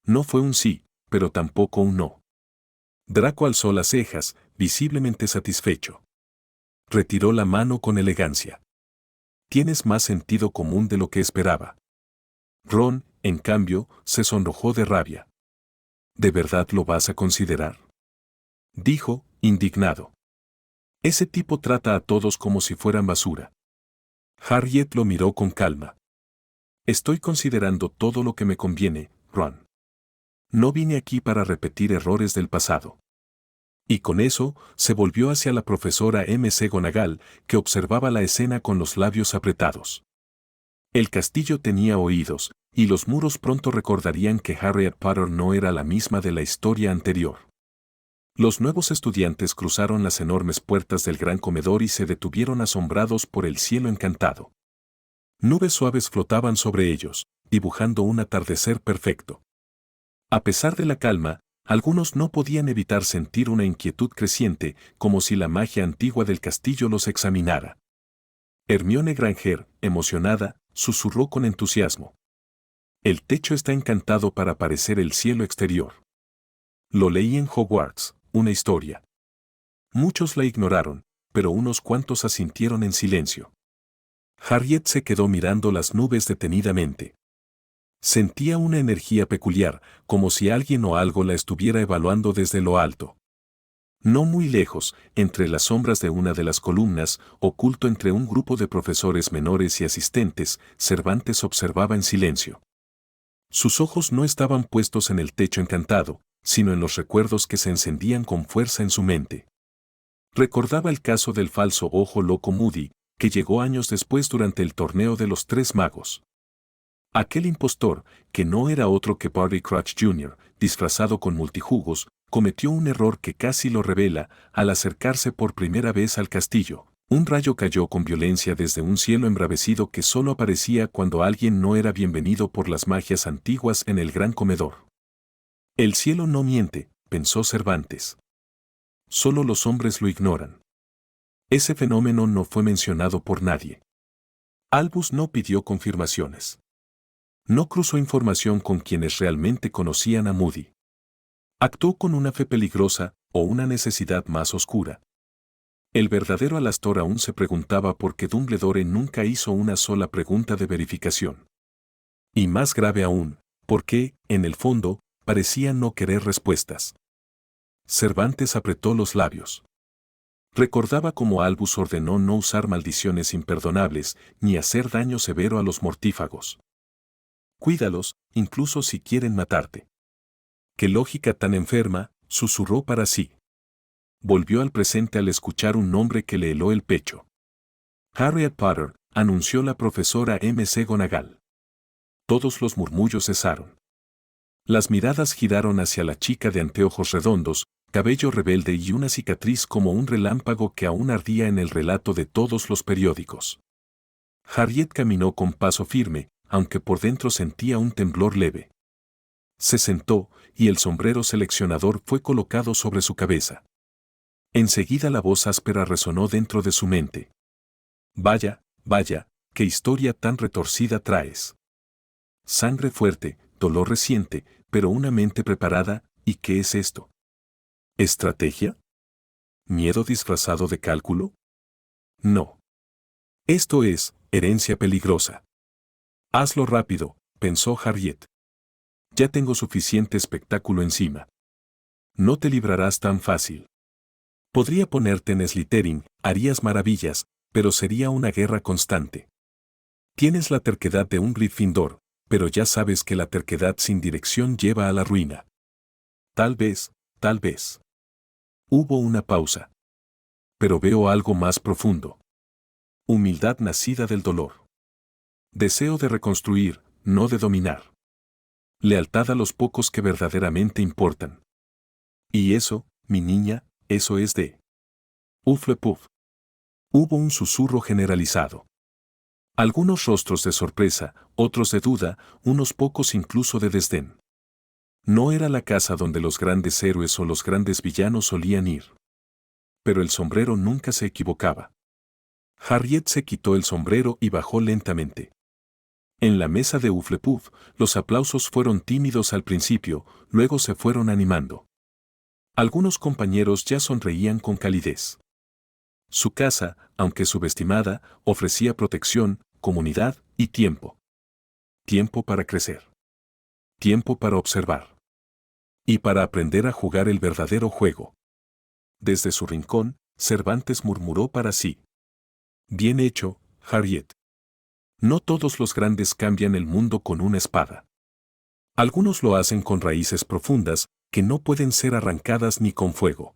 No fue un sí, pero tampoco un no. Draco alzó las cejas, visiblemente satisfecho. Retiró la mano con elegancia. Tienes más sentido común de lo que esperaba. Ron, en cambio, se sonrojó de rabia. ¿De verdad lo vas a considerar? Dijo, indignado. Ese tipo trata a todos como si fueran basura. Harriet lo miró con calma. Estoy considerando todo lo que me conviene, Ron. No vine aquí para repetir errores del pasado. Y con eso, se volvió hacia la profesora McGonagall, que observaba la escena con los labios apretados. El castillo tenía oídos, y los muros pronto recordarían que Harriet Potter no era la misma de la historia anterior. Los nuevos estudiantes cruzaron las enormes puertas del gran comedor y se detuvieron asombrados por el cielo encantado. Nubes suaves flotaban sobre ellos, dibujando un atardecer perfecto. A pesar de la calma, algunos no podían evitar sentir una inquietud creciente, como si la magia antigua del castillo los examinara. Hermione Granger, emocionada, susurró con entusiasmo. El techo está encantado para parecer el cielo exterior. Lo leí en Hogwarts, una historia. Muchos la ignoraron, pero unos cuantos asintieron en silencio. Harriet se quedó mirando las nubes detenidamente. Sentía una energía peculiar, como si alguien o algo la estuviera evaluando desde lo alto. No muy lejos, entre las sombras de una de las columnas, oculto entre un grupo de profesores menores y asistentes, Cervantes observaba en silencio. Sus ojos no estaban puestos en el techo encantado, sino en los recuerdos que se encendían con fuerza en su mente. Recordaba el caso del falso ojo loco Moody, que llegó años después durante el torneo de los Tres Magos. Aquel impostor, que no era otro que Barty Crouch Jr., disfrazado con multijugos, cometió un error que casi lo revela al acercarse por primera vez al castillo. Un rayo cayó con violencia desde un cielo embravecido que solo aparecía cuando alguien no era bienvenido por las magias antiguas en el gran comedor. El cielo no miente, pensó Cervantes. Solo los hombres lo ignoran. Ese fenómeno no fue mencionado por nadie. Albus no pidió confirmaciones. No cruzó información con quienes realmente conocían a Moody. Actuó con una fe peligrosa o una necesidad más oscura. El verdadero Alastor aún se preguntaba por qué Dumbledore nunca hizo una sola pregunta de verificación. Y más grave aún, por qué, en el fondo, parecía no querer respuestas. Cervantes apretó los labios. Recordaba cómo Albus ordenó no usar maldiciones imperdonables ni hacer daño severo a los mortífagos. Cuídalos, incluso si quieren matarte. Qué lógica tan enferma, susurró para sí. Volvió al presente al escuchar un nombre que le heló el pecho. Harriet Potter, anunció la profesora McGonagall. Todos los murmullos cesaron. Las miradas giraron hacia la chica de anteojos redondos, cabello rebelde y una cicatriz como un relámpago que aún ardía en el relato de todos los periódicos. Harriet caminó con paso firme, aunque por dentro sentía un temblor leve. Se sentó, y el sombrero seleccionador fue colocado sobre su cabeza. Enseguida la voz áspera resonó dentro de su mente. Vaya, vaya, qué historia tan retorcida traes. Sangre fuerte, dolor reciente, pero una mente preparada, ¿y qué es esto? ¿Estrategia? ¿Miedo disfrazado de cálculo? No. Esto es, herencia peligrosa. Hazlo rápido, pensó Harriet. Ya tengo suficiente espectáculo encima. No te librarás tan fácil. Podría ponerte en Slytherin, harías maravillas, pero sería una guerra constante. Tienes la terquedad de un Gryffindor, pero ya sabes que la terquedad sin dirección lleva a la ruina. Tal vez, tal vez. Hubo una pausa. Pero veo algo más profundo. Humildad nacida del dolor. Deseo de reconstruir, no de dominar. Lealtad a los pocos que verdaderamente importan. Y eso, mi niña, eso es de... Hufflepuff. Hubo un susurro generalizado. Algunos rostros de sorpresa, otros de duda, unos pocos incluso de desdén. No era la casa donde los grandes héroes o los grandes villanos solían ir. Pero el sombrero nunca se equivocaba. Harriet se quitó el sombrero y bajó lentamente. En la mesa de Hufflepuff, los aplausos fueron tímidos al principio, luego se fueron animando. Algunos compañeros ya sonreían con calidez. Su casa, aunque subestimada, ofrecía protección, comunidad y tiempo. Tiempo para crecer. Tiempo para observar. Y para aprender a jugar el verdadero juego. Desde su rincón, Cervantes murmuró para sí. Bien hecho, Harriet. No todos los grandes cambian el mundo con una espada. Algunos lo hacen con raíces profundas, que no pueden ser arrancadas ni con fuego.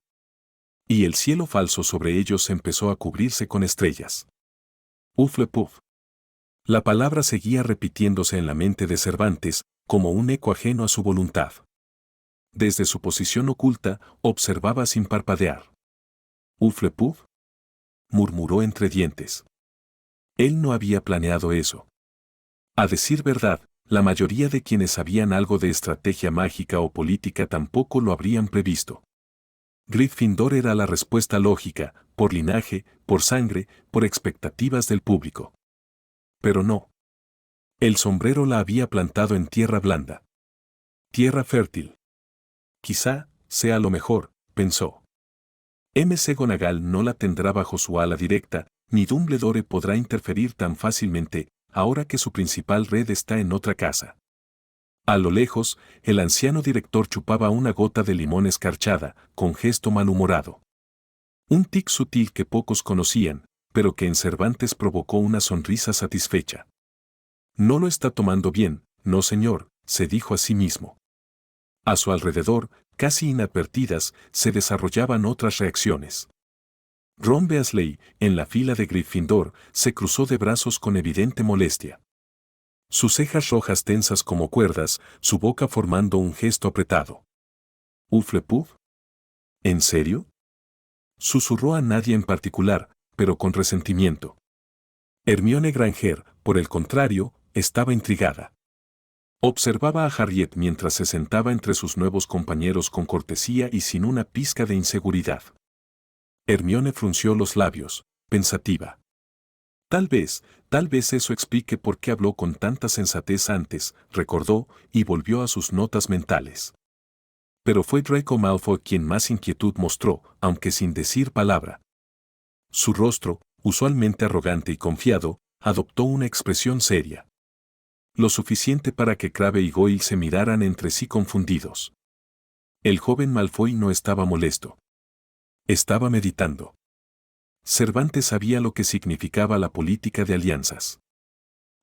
Y el cielo falso sobre ellos empezó a cubrirse con estrellas. Hufflepuff. La palabra seguía repitiéndose en la mente de Cervantes, como un eco ajeno a su voluntad. Desde su posición oculta, observaba sin parpadear. «¿Hufflepuff?», murmuró entre dientes. Él no había planeado eso. A decir verdad, la mayoría de quienes sabían algo de estrategia mágica o política tampoco lo habrían previsto. Gryffindor era la respuesta lógica, por linaje, por sangre, por expectativas del público. Pero no. El sombrero la había plantado en tierra blanda. Tierra fértil. Quizá sea lo mejor, pensó. McGonagall no la tendrá bajo su ala directa, ni Dumbledore podrá interferir tan fácilmente, ahora que su principal red está en otra casa. A lo lejos, el anciano director chupaba una gota de limón escarchada, con gesto malhumorado. Un tic sutil que pocos conocían, pero que en Cervantes provocó una sonrisa satisfecha. «No lo está tomando bien, no señor», se dijo a sí mismo. A su alrededor, casi inadvertidas, se desarrollaban otras reacciones. Ron Weasley, en la fila de Gryffindor, se cruzó de brazos con evidente molestia. Sus cejas rojas tensas como cuerdas, su boca formando un gesto apretado. «¿Hufflepuff? ¿En serio?», susurró a nadie en particular, pero con resentimiento. Hermione Granger, por el contrario, estaba intrigada. Observaba a Harriet mientras se sentaba entre sus nuevos compañeros con cortesía y sin una pizca de inseguridad. Hermione frunció los labios, pensativa. Tal vez eso explique por qué habló con tanta sensatez antes, recordó, y volvió a sus notas mentales. Pero fue Draco Malfoy quien más inquietud mostró, aunque sin decir palabra. Su rostro, usualmente arrogante y confiado, adoptó una expresión seria. Lo suficiente para que Crabbe y Goyle se miraran entre sí confundidos. El joven Malfoy no estaba molesto. Estaba meditando. Cervantes sabía lo que significaba la política de alianzas.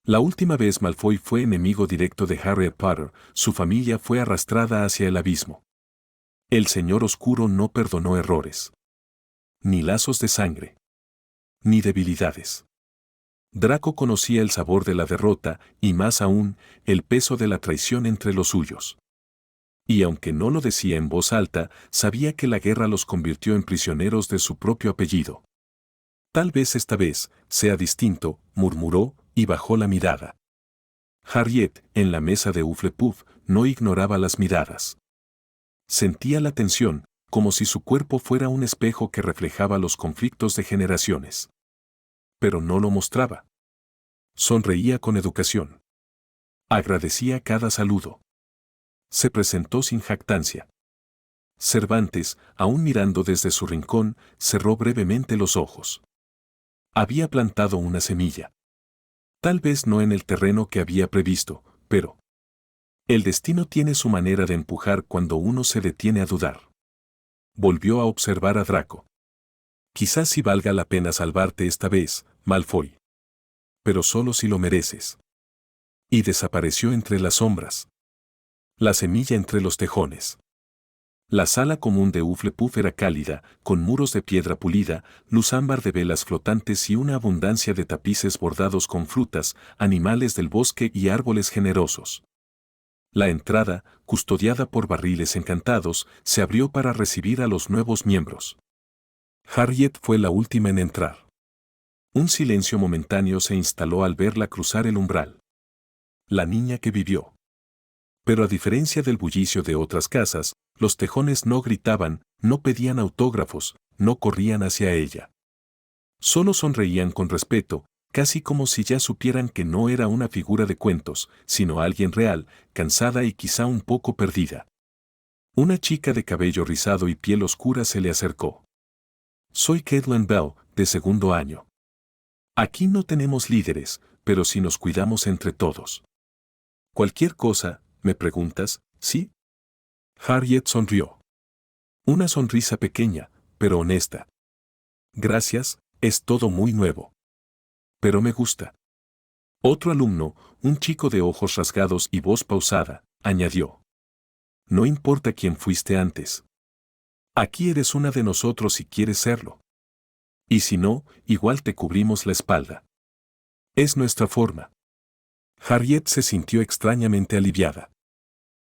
La última vez Malfoy fue enemigo directo de Harry Potter, su familia fue arrastrada hacia el abismo. El Señor Oscuro no perdonó errores. Ni lazos de sangre. Ni debilidades. Draco conocía el sabor de la derrota, y más aún, el peso de la traición entre los suyos. Y aunque no lo decía en voz alta, sabía que la guerra los convirtió en prisioneros de su propio apellido. «Tal vez esta vez sea distinto», murmuró, y bajó la mirada. Harriet, en la mesa de Hufflepuff, no ignoraba las miradas. Sentía la tensión, como si su cuerpo fuera un espejo que reflejaba los conflictos de generaciones. Pero no lo mostraba. Sonreía con educación. Agradecía cada saludo. Se presentó sin jactancia. Cervantes, aún mirando desde su rincón, cerró brevemente los ojos. Había plantado una semilla. Tal vez no en el terreno que había previsto, pero el destino tiene su manera de empujar cuando uno se detiene a dudar. Volvió a observar a Draco. «Quizás sí valga la pena salvarte esta vez, Malfoy. Pero solo si lo mereces». Y desapareció entre las sombras. La semilla entre los tejones. La sala común de Hufflepuff era cálida, con muros de piedra pulida, luz ámbar de velas flotantes y una abundancia de tapices bordados con frutas, animales del bosque y árboles generosos. La entrada, custodiada por barriles encantados, se abrió para recibir a los nuevos miembros. Harriet fue la última en entrar. Un silencio momentáneo se instaló al verla cruzar el umbral. La niña que vivió. Pero a diferencia del bullicio de otras casas, los tejones no gritaban, no pedían autógrafos, no corrían hacia ella. Solo sonreían con respeto, casi como si ya supieran que no era una figura de cuentos, sino alguien real, cansada y quizá un poco perdida. Una chica de cabello rizado y piel oscura se le acercó. «Soy Caitlin Bell, de segundo año. Aquí no tenemos líderes, pero sí nos cuidamos entre todos. Cualquier cosa, ¿me preguntas, sí?» Harriet sonrió. Una sonrisa pequeña, pero honesta. «Gracias, es todo muy nuevo. Pero me gusta». Otro alumno, un chico de ojos rasgados y voz pausada, añadió. «No importa quién fuiste antes. Aquí eres una de nosotros si quieres serlo. Y si no, igual te cubrimos la espalda. Es nuestra forma». Harriet se sintió extrañamente aliviada.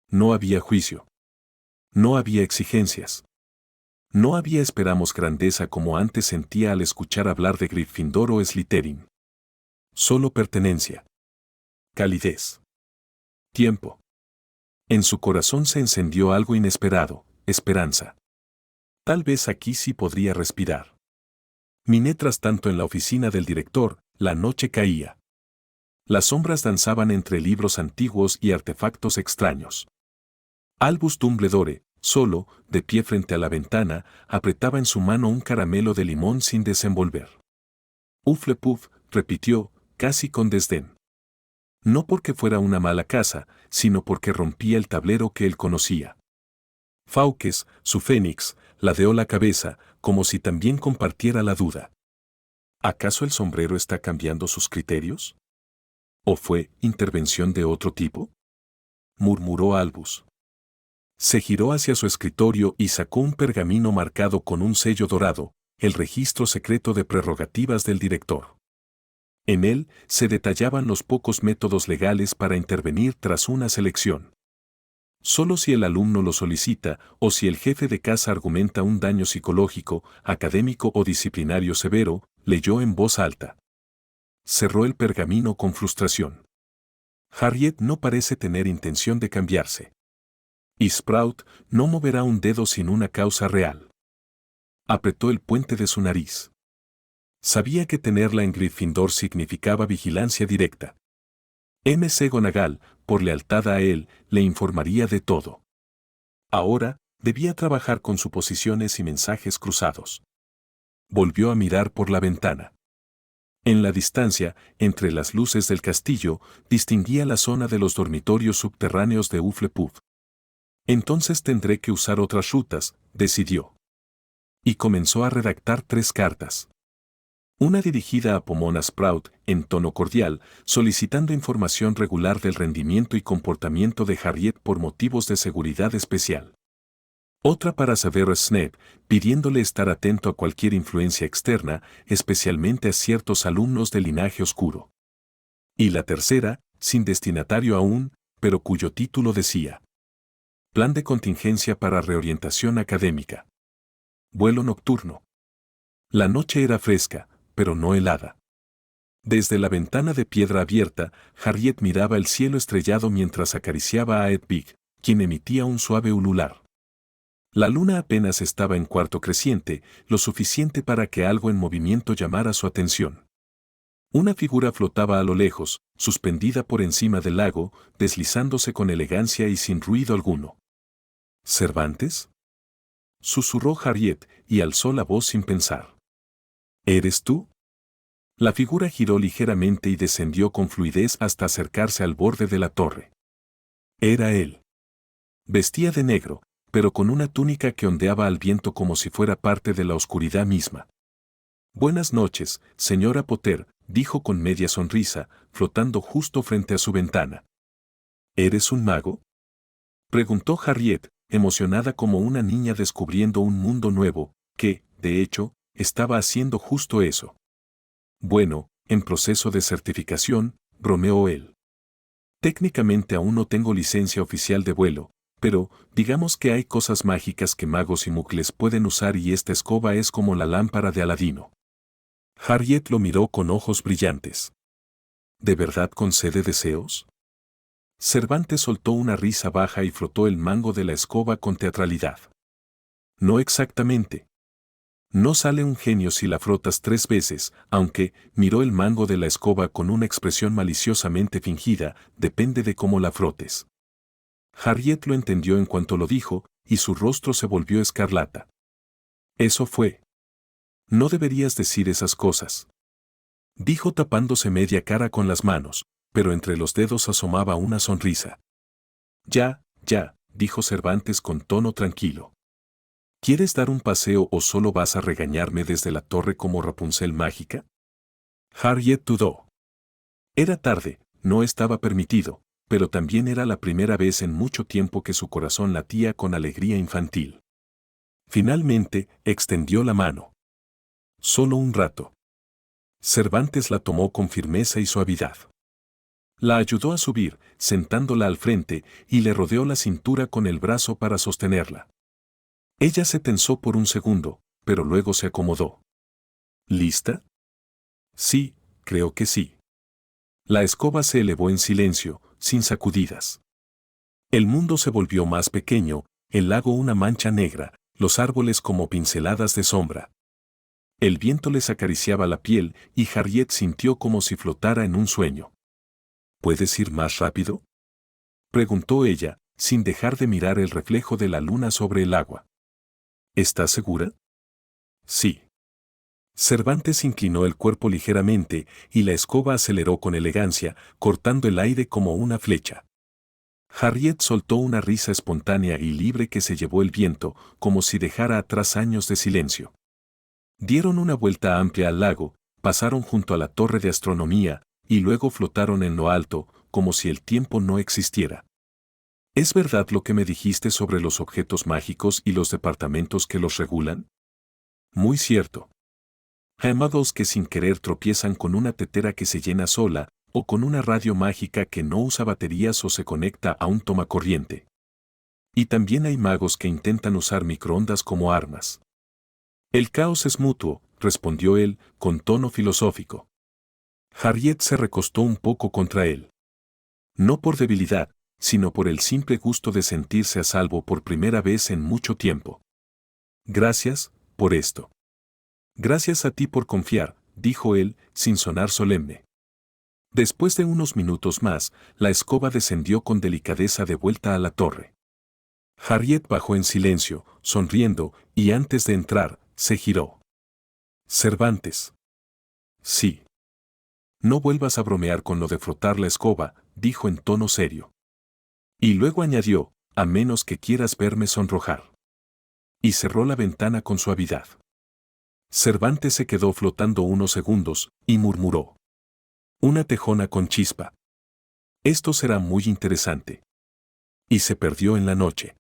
No había juicio. No había exigencias. No había esperamos grandeza como antes sentía al escuchar hablar de Gryffindor o Slytherin. Solo pertenencia. Calidez. Tiempo. En su corazón se encendió algo inesperado, esperanza. Tal vez aquí sí podría respirar. Mientras tanto en la oficina del director, la noche caía. Las sombras danzaban entre libros antiguos y artefactos extraños. Albus Dumbledore, solo, de pie frente a la ventana, apretaba en su mano un caramelo de limón sin desenvolver. Hufflepuff, repitió, casi con desdén. No porque fuera una mala casa, sino porque rompía el tablero que él conocía. Fawkes, su fénix, ladeó la cabeza, como si también compartiera la duda. ¿Acaso el sombrero está cambiando sus criterios? ¿O fue intervención de otro tipo? Murmuró Albus. Se giró hacia su escritorio y sacó un pergamino marcado con un sello dorado, el registro secreto de prerrogativas del director. En él se detallaban los pocos métodos legales para intervenir tras una selección. Solo si el alumno lo solicita o si el jefe de casa argumenta un daño psicológico, académico o disciplinario severo, leyó en voz alta. Cerró el pergamino con frustración. Harriet no parece tener intención de cambiarse. Y Sprout no moverá un dedo sin una causa real. Apretó el puente de su nariz. Sabía que tenerla en Gryffindor significaba vigilancia directa. McGonagall, por lealtad a él, le informaría de todo. Ahora, debía trabajar con suposiciones y mensajes cruzados. Volvió a mirar por la ventana. En la distancia, entre las luces del castillo, distinguía la zona de los dormitorios subterráneos de Hufflepuff. Entonces tendré que usar otras rutas, decidió. Y comenzó a redactar 3 cartas. Una dirigida a Pomona Sprout, en tono cordial, solicitando información regular del rendimiento y comportamiento de Harriet por motivos de seguridad especial. Otra para Severus Snape, pidiéndole estar atento a cualquier influencia externa, especialmente a ciertos alumnos del linaje oscuro. Y la tercera, sin destinatario aún, pero cuyo título decía: Plan de contingencia para reorientación académica. Vuelo nocturno. La noche era fresca, pero no helada. Desde la ventana de piedra abierta, Harriet miraba el cielo estrellado mientras acariciaba a Hedwig, quien emitía un suave ulular. La luna apenas estaba en cuarto creciente, lo suficiente para que algo en movimiento llamara su atención. Una figura flotaba a lo lejos, suspendida por encima del lago, deslizándose con elegancia y sin ruido alguno. ¿Cervantes?, susurró Harriet y alzó la voz sin pensar. ¿Eres tú? La figura giró ligeramente y descendió con fluidez hasta acercarse al borde de la torre. Era él. Vestía de negro, pero con una túnica que ondeaba al viento como si fuera parte de la oscuridad misma. Buenas noches, señora Potter, dijo con media sonrisa, flotando justo frente a su ventana. ¿Eres un mago?, preguntó Harriet, emocionada como una niña descubriendo un mundo nuevo, que, de hecho, estaba haciendo justo eso. Bueno, en proceso de certificación, bromeó él. Técnicamente aún no tengo licencia oficial de vuelo, pero, digamos que hay cosas mágicas que magos y muggles pueden usar y esta escoba es como la lámpara de Aladino. Harriet lo miró con ojos brillantes. ¿De verdad concede deseos? Cervantes soltó una risa baja y frotó el mango de la escoba con teatralidad. No exactamente. No sale un genio si la frotas 3 veces, aunque, miró el mango de la escoba con una expresión maliciosamente fingida, depende de cómo la frotes. Harriet lo entendió en cuanto lo dijo, y su rostro se volvió escarlata. Eso fue. No deberías decir esas cosas, dijo tapándose media cara con las manos, pero entre los dedos asomaba una sonrisa. Ya, dijo Cervantes con tono tranquilo. ¿Quieres dar un paseo o solo vas a regañarme desde la torre como Rapunzel mágica? Harriet dudó. Era tarde, no estaba permitido, pero también era la primera vez en mucho tiempo que su corazón latía con alegría infantil. Finalmente, extendió la mano. Solo un rato. Cervantes la tomó con firmeza y suavidad. La ayudó a subir, sentándola al frente, y le rodeó la cintura con el brazo para sostenerla. Ella se tensó por un segundo, pero luego se acomodó. ¿Lista? Sí, creo que sí. La escoba se elevó en silencio, sin sacudidas. El mundo se volvió más pequeño, el lago una mancha negra, los árboles como pinceladas de sombra. El viento les acariciaba la piel y Harriet sintió como si flotara en un sueño. ¿Puedes ir más rápido?, preguntó ella, sin dejar de mirar el reflejo de la luna sobre el agua. ¿Estás segura? Sí. Cervantes inclinó el cuerpo ligeramente y la escoba aceleró con elegancia, cortando el aire como una flecha. Harriet soltó una risa espontánea y libre que se llevó el viento, como si dejara atrás años de silencio. Dieron una vuelta amplia al lago, pasaron junto a la torre de astronomía, y luego flotaron en lo alto, como si el tiempo no existiera. ¿Es verdad lo que me dijiste sobre los objetos mágicos y los departamentos que los regulan? Muy cierto. Llamados que sin querer tropiezan con una tetera que se llena sola, o con una radio mágica que no usa baterías o se conecta a un tomacorriente. Y también hay magos que intentan usar microondas como armas. El caos es mutuo, respondió él, con tono filosófico. Harriet se recostó un poco contra él. No por debilidad, sino por el simple gusto de sentirse a salvo por primera vez en mucho tiempo. Gracias, por esto. Gracias a ti por confiar, dijo él, sin sonar solemne. Después de unos minutos más, la escoba descendió con delicadeza de vuelta a la torre. Harriet bajó en silencio, sonriendo, y antes de entrar, se giró. Cervantes. Sí. No vuelvas a bromear con lo de frotar la escoba, dijo en tono serio. Y luego añadió, a menos que quieras verme sonrojar. Y cerró la ventana con suavidad. Cervantes se quedó flotando unos segundos, y murmuró. Una tejona con chispa. Esto será muy interesante. Y se perdió en la noche.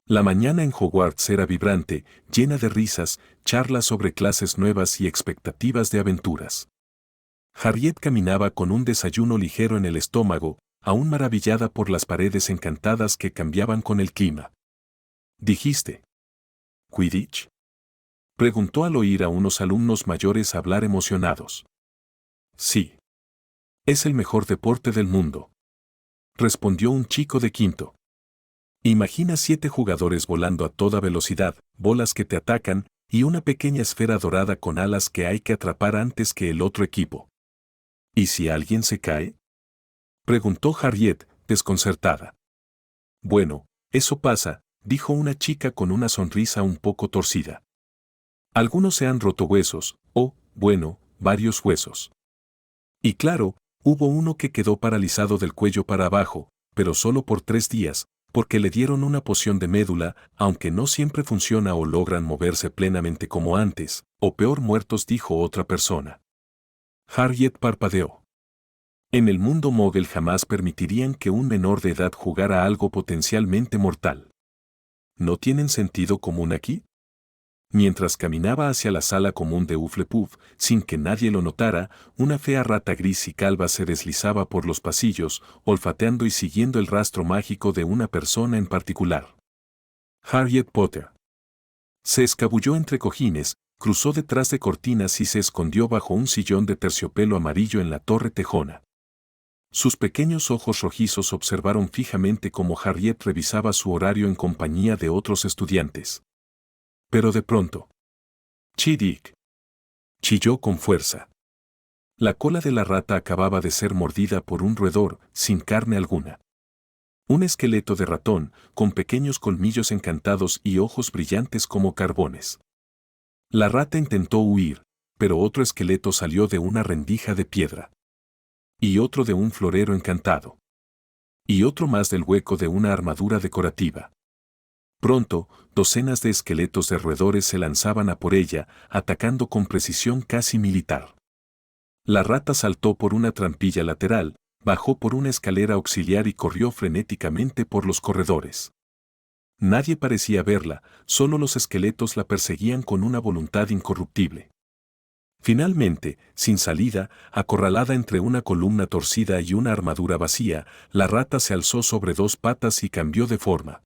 La mañana en Hogwarts era vibrante, llena de risas, charlas sobre clases nuevas y expectativas de aventuras. Harriet caminaba con un desayuno ligero en el estómago, aún maravillada por las paredes encantadas que cambiaban con el clima. ¿Dijiste Quidditch?, preguntó al oír a unos alumnos mayores hablar emocionados. Sí. Es el mejor deporte del mundo, respondió un chico de quinto. Imagina 7 jugadores volando a toda velocidad, bolas que te atacan, y una pequeña esfera dorada con alas que hay que atrapar antes que el otro equipo. ¿Y si alguien se cae?, preguntó Harriet, desconcertada. Bueno, eso pasa, dijo una chica con una sonrisa un poco torcida. Algunos se han roto huesos, o, bueno, varios huesos. Y claro, hubo uno que quedó paralizado del cuello para abajo, pero solo por 3 días, porque le dieron una poción de médula, aunque no siempre funciona o logran moverse plenamente como antes, o peor muertos, dijo otra persona. Harriet parpadeó. En el mundo Mogul jamás permitirían que un menor de edad jugara algo potencialmente mortal. ¿No tienen sentido común aquí? Mientras caminaba hacia la sala común de Hufflepuff, sin que nadie lo notara, una fea rata gris y calva se deslizaba por los pasillos, olfateando y siguiendo el rastro mágico de una persona en particular. Harriet Potter. Se escabulló entre cojines, cruzó detrás de cortinas y se escondió bajo un sillón de terciopelo amarillo en la torre tejona. Sus pequeños ojos rojizos observaron fijamente cómo Harriet revisaba su horario en compañía de otros estudiantes. Pero de pronto, ¡Chidic!, chilló con fuerza. La cola de la rata acababa de ser mordida por un roedor, sin carne alguna. Un esqueleto de ratón, con pequeños colmillos encantados y ojos brillantes como carbones. La rata intentó huir, pero otro esqueleto salió de una rendija de piedra. Y otro de un florero encantado. Y otro más del hueco de una armadura decorativa. Pronto, docenas de esqueletos de roedores se lanzaban a por ella, atacando con precisión casi militar. La rata saltó por una trampilla lateral, bajó por una escalera auxiliar y corrió frenéticamente por los corredores. Nadie parecía verla, solo los esqueletos la perseguían con una voluntad incorruptible. Finalmente, sin salida, acorralada entre una columna torcida y una armadura vacía, la rata se alzó sobre dos patas y cambió de forma.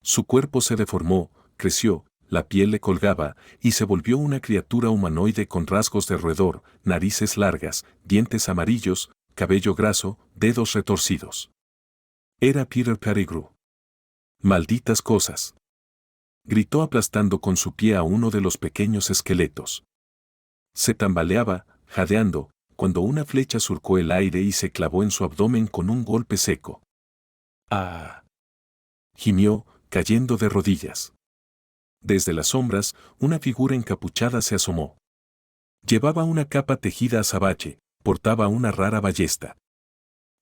Su cuerpo se deformó, creció, la piel le colgaba, y se volvió una criatura humanoide con rasgos de roedor, narices largas, dientes amarillos, cabello graso, dedos retorcidos. Era Peter Pettigrew. ¡Malditas cosas!, gritó aplastando con su pie a uno de los pequeños esqueletos. Se tambaleaba, jadeando, cuando una flecha surcó el aire y se clavó en su abdomen con un golpe seco. ¡Ah!, gimió, cayendo de rodillas. Desde las sombras, una figura encapuchada se asomó. Llevaba una capa tejida azabache, portaba una rara ballesta.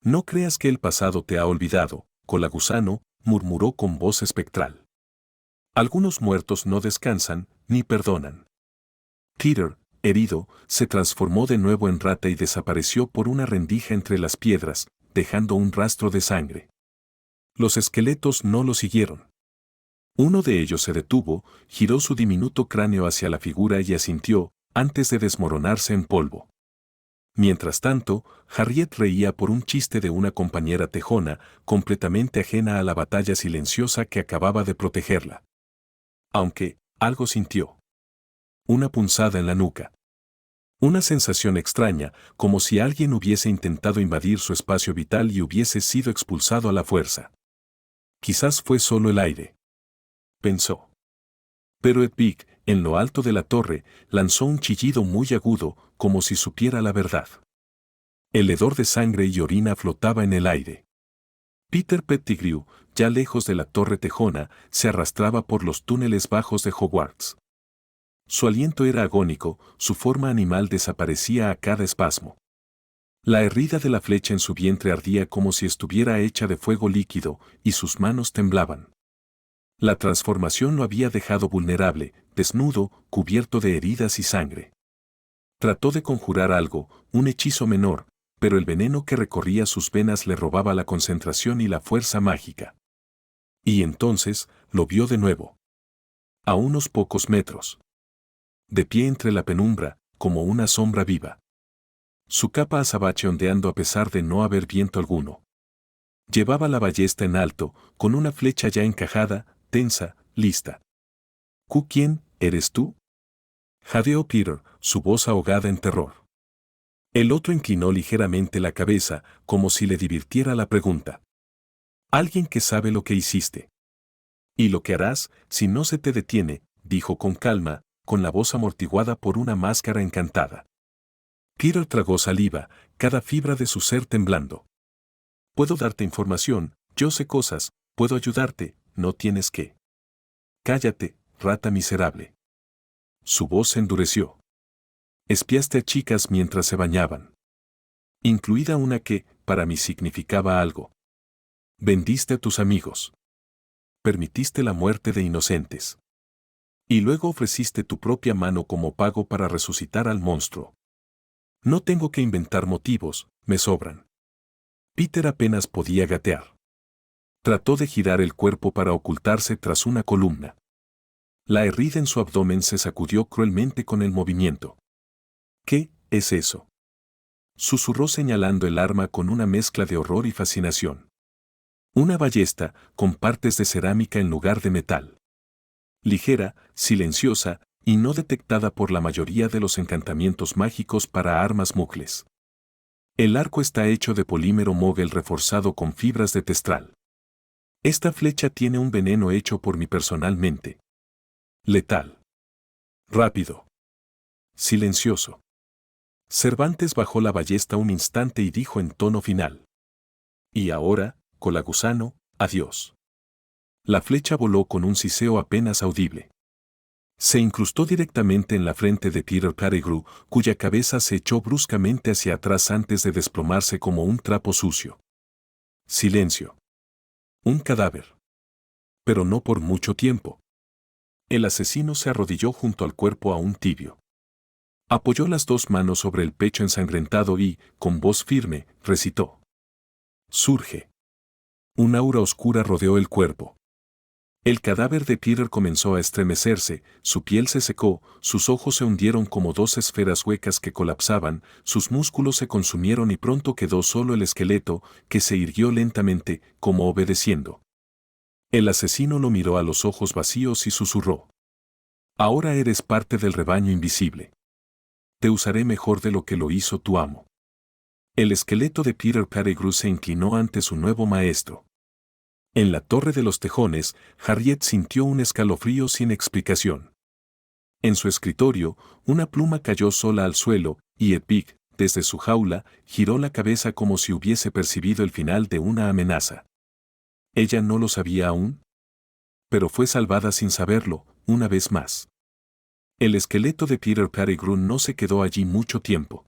«No creas que el pasado te ha olvidado, colagusano», murmuró con voz espectral. «Algunos muertos no descansan, ni perdonan». Peter, herido, se transformó de nuevo en rata y desapareció por una rendija entre las piedras, dejando un rastro de sangre. Los esqueletos no lo siguieron. Uno de ellos se detuvo, giró su diminuto cráneo hacia la figura y asintió, antes de desmoronarse en polvo. Mientras tanto, Harriet reía por un chiste de una compañera tejona, completamente ajena a la batalla silenciosa que acababa de protegerla. Aunque, algo sintió. Una punzada en la nuca. Una sensación extraña, como si alguien hubiese intentado invadir su espacio vital y hubiese sido expulsado a la fuerza. Quizás fue solo el aire, pensó. Pero Edvig, en lo alto de la torre, lanzó un chillido muy agudo, como si supiera la verdad. El hedor de sangre y orina flotaba en el aire. Peter Pettigrew, ya lejos de la torre tejona, se arrastraba por los túneles bajos de Hogwarts. Su aliento era agónico, su forma animal desaparecía a cada espasmo. La herida de la flecha en su vientre ardía como si estuviera hecha de fuego líquido, y sus manos temblaban. La transformación lo había dejado vulnerable, desnudo, cubierto de heridas y sangre. Trató de conjurar algo, un hechizo menor, pero el veneno que recorría sus venas le robaba la concentración y la fuerza mágica. Y entonces, lo vio de nuevo. A unos pocos metros. De pie entre la penumbra, como una sombra viva. Su capa azabache ondeando a pesar de no haber viento alguno. Llevaba la ballesta en alto, con una flecha ya encajada, tensa, lista. ¿Quién eres tú?, jadeó Peter, su voz ahogada en terror. El otro inclinó ligeramente la cabeza, como si le divirtiera la pregunta. «Alguien que sabe lo que hiciste. Y lo que harás, si no se te detiene», dijo con calma, con la voz amortiguada por una máscara encantada. Peter tragó saliva, cada fibra de su ser temblando. «Puedo darte información, yo sé cosas, puedo ayudarte, no tienes que». «Cállate, rata miserable». Su voz se endureció. «Espiaste a chicas mientras se bañaban. Incluida una que, para mí significaba algo. Vendiste a tus amigos. Permitiste la muerte de inocentes. Y luego ofreciste tu propia mano como pago para resucitar al monstruo. No tengo que inventar motivos, me sobran». Peter apenas podía gatear. Trató de girar el cuerpo para ocultarse tras una columna. La herida en su abdomen se sacudió cruelmente con el movimiento. «¿Qué es eso?», susurró señalando el arma con una mezcla de horror y fascinación. Una ballesta, con partes de cerámica en lugar de metal. Ligera, silenciosa, y no detectada por la mayoría de los encantamientos mágicos para armas mugles. El arco está hecho de polímero mogel reforzado con fibras de testral. Esta flecha tiene un veneno hecho por mí personalmente. Letal. Rápido. Silencioso. Cervantes bajó la ballesta un instante y dijo en tono final. «Y ahora, colagusano, adiós». La flecha voló con un siseo apenas audible. Se incrustó directamente en la frente de Peter Pettigrew, cuya cabeza se echó bruscamente hacia atrás antes de desplomarse como un trapo sucio. Silencio. Un cadáver. Pero no por mucho tiempo. El asesino se arrodilló junto al cuerpo aún tibio. Apoyó las dos manos sobre el pecho ensangrentado y, con voz firme, recitó. «Surge». Un aura oscura rodeó el cuerpo. El cadáver de Peter comenzó a estremecerse, su piel se secó, sus ojos se hundieron como dos esferas huecas que colapsaban, sus músculos se consumieron y pronto quedó solo el esqueleto, que se irguió lentamente, como obedeciendo. El asesino lo miró a los ojos vacíos y susurró. Ahora eres parte del rebaño invisible. Te usaré mejor de lo que lo hizo tu amo. El esqueleto de Peter Pettigrew se inclinó ante su nuevo maestro. En la torre de los tejones, Harriet sintió un escalofrío sin explicación. En su escritorio, una pluma cayó sola al suelo, y Ed Big, desde su jaula, giró la cabeza como si hubiese percibido el final de una amenaza. Ella no lo sabía aún, pero fue salvada sin saberlo, una vez más. El esqueleto de Peter Pettigrew no se quedó allí mucho tiempo.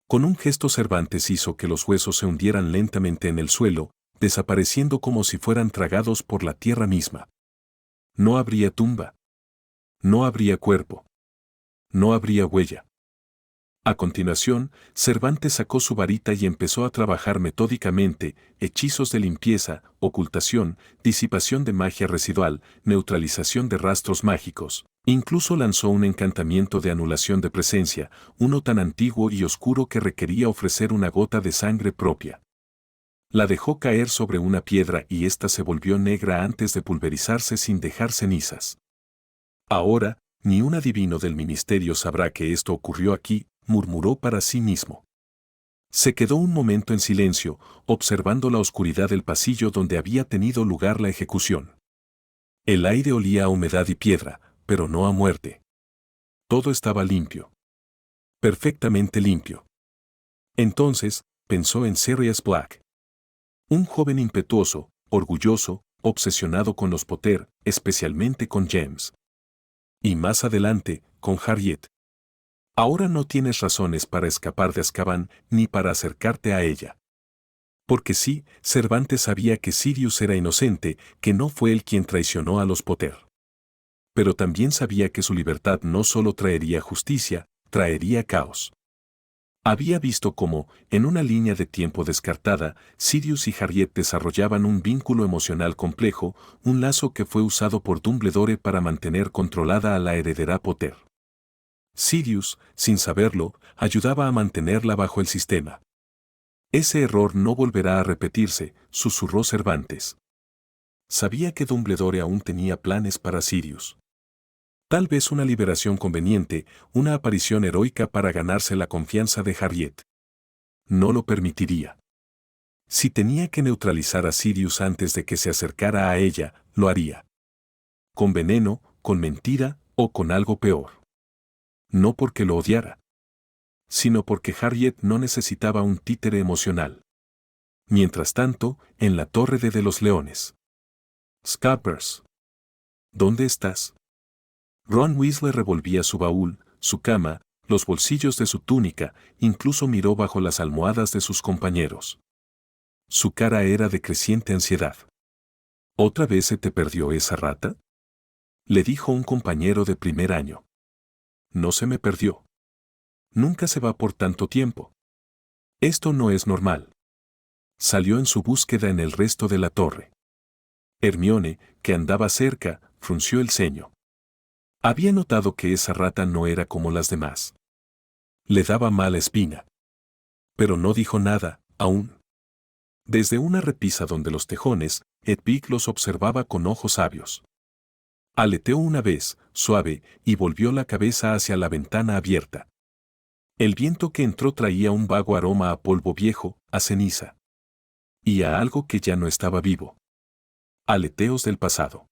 Con un gesto Cervantes hizo que los huesos se hundieran lentamente en el suelo, desapareciendo como si fueran tragados por la tierra misma. No habría tumba. No habría cuerpo. No habría huella. A continuación, Cervantes sacó su varita y empezó a trabajar metódicamente, hechizos de limpieza, ocultación, disipación de magia residual, neutralización de rastros mágicos. Incluso lanzó un encantamiento de anulación de presencia, uno tan antiguo y oscuro que requería ofrecer una gota de sangre propia. La dejó caer sobre una piedra y ésta se volvió negra antes de pulverizarse sin dejar cenizas. Ahora, ni un adivino del ministerio sabrá que esto ocurrió aquí, murmuró para sí mismo. Se quedó un momento en silencio, observando la oscuridad del pasillo donde había tenido lugar la ejecución. El aire olía a humedad y piedra, pero no a muerte. Todo estaba limpio. Perfectamente limpio. Entonces, pensó en Sirius Black. Un joven impetuoso, orgulloso, obsesionado con los Potter, especialmente con James. Y más adelante, con Harriet. Ahora no tienes razones para escapar de Azkaban ni para acercarte a ella. Porque sí, Cervantes sabía que Sirius era inocente, que no fue él quien traicionó a los Potter. Pero también sabía que su libertad no solo traería justicia, traería caos. Había visto cómo, en una línea de tiempo descartada, Sirius y Harriet desarrollaban un vínculo emocional complejo, un lazo que fue usado por Dumbledore para mantener controlada a la heredera Potter. Sirius, sin saberlo, ayudaba a mantenerla bajo el sistema. Ese error no volverá a repetirse, susurró Cervantes. Sabía que Dumbledore aún tenía planes para Sirius. Tal vez una liberación conveniente, una aparición heroica para ganarse la confianza de Harriet. No lo permitiría. Si tenía que neutralizar a Sirius antes de que se acercara a ella, lo haría. Con veneno, con mentira o con algo peor. No porque lo odiara, sino porque Harriet no necesitaba un títere emocional. Mientras tanto, en la Torre de los Leones. Scabbers. ¿Dónde estás? Ron Weasley revolvía su baúl, su cama, los bolsillos de su túnica, incluso miró bajo las almohadas de sus compañeros. Su cara era de creciente ansiedad. ¿Otra vez se te perdió esa rata? Le dijo un compañero de primer año. No se me perdió. Nunca se va por tanto tiempo. Esto no es normal. Salió en su búsqueda en el resto de la torre. Hermione, que andaba cerca, frunció el ceño. Había notado que esa rata no era como las demás. Le daba mala espina. Pero no dijo nada, aún. Desde una repisa donde los tejones, Hedwig los observaba con ojos sabios. Aleteó una vez, suave, y volvió la cabeza hacia la ventana abierta. El viento que entró traía un vago aroma a polvo viejo, a ceniza. Y a algo que ya no estaba vivo. Aleteos del pasado.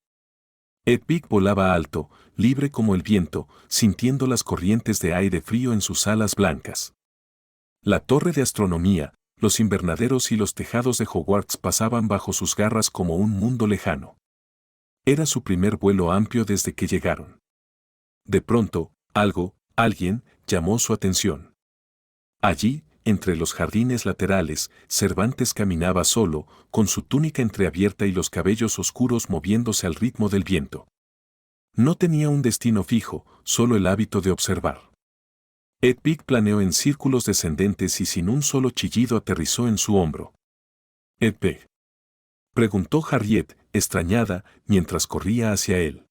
Hedwig volaba alto, libre como el viento, sintiendo las corrientes de aire frío en sus alas blancas. La torre de astronomía, los invernaderos y los tejados de Hogwarts pasaban bajo sus garras como un mundo lejano. Era su primer vuelo amplio desde que llegaron. De pronto, alguien, llamó su atención. Allí, entre los jardines laterales, Cervantes caminaba solo, con su túnica entreabierta y los cabellos oscuros moviéndose al ritmo del viento. No tenía un destino fijo, solo el hábito de observar. Hedwig planeó en círculos descendentes y sin un solo chillido aterrizó en su hombro. «¿Hedwig?», preguntó Harriet, extrañada, mientras corría hacia él.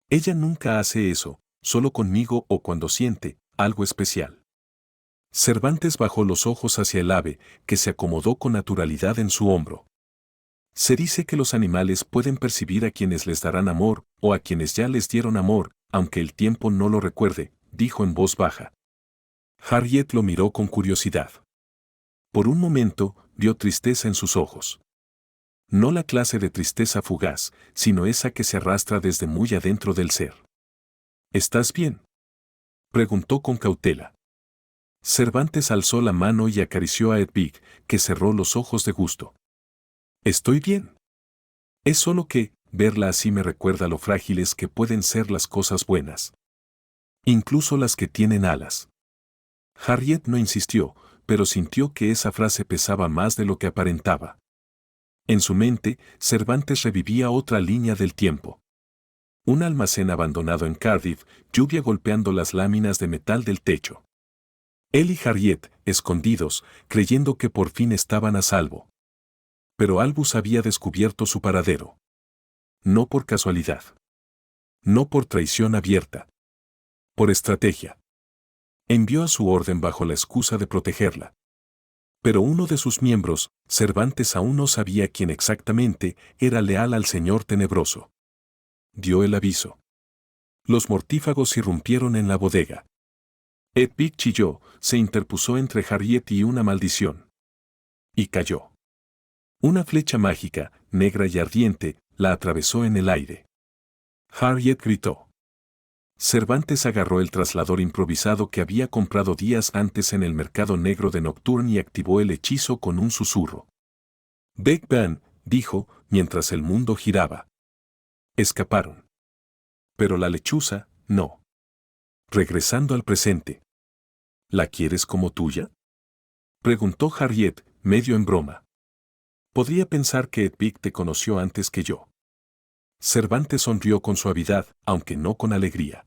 Ella nunca hace eso, solo conmigo o cuando siente algo especial. Cervantes bajó los ojos hacia el ave, que se acomodó con naturalidad en su hombro. Se dice que los animales pueden percibir a quienes les darán amor o a quienes ya les dieron amor, aunque el tiempo no lo recuerde, dijo en voz baja. Harriet lo miró con curiosidad. Por un momento, vio tristeza en sus ojos. No la clase de tristeza fugaz, sino esa que se arrastra desde muy adentro del ser. ¿Estás bien?, preguntó con cautela. Cervantes alzó la mano y acarició a Hedwig, que cerró los ojos de gusto. Estoy bien. Es solo que, verla así me recuerda lo frágiles que pueden ser las cosas buenas. Incluso las que tienen alas. Harriet no insistió, pero sintió que esa frase pesaba más de lo que aparentaba. En su mente, Cervantes revivía otra línea del tiempo. Un almacén abandonado en Cardiff, lluvia golpeando las láminas de metal del techo. Él y Harriet, escondidos, creyendo que por fin estaban a salvo. Pero Albus había descubierto su paradero. No por casualidad. No por traición abierta. Por estrategia. Envió a su orden bajo la excusa de protegerla. Pero uno de sus miembros, Cervantes aún no sabía quién exactamente, era leal al Señor Tenebroso. Dio el aviso. Los mortífagos irrumpieron en la bodega. Hedwig chilló, se interpuso entre Harriet y una maldición. Y cayó. Una flecha mágica, negra y ardiente, la atravesó en el aire. Harriet gritó. Cervantes agarró el traslador improvisado que había comprado días antes en el mercado negro de Nocturne y activó el hechizo con un susurro. Big Ben, dijo, mientras el mundo giraba. Escaparon. Pero la lechuza, no. Regresando al presente. ¿La quieres como tuya?, preguntó Harriet, medio en broma. Podría pensar que Hedwig te conoció antes que yo. Cervantes sonrió con suavidad, aunque no con alegría.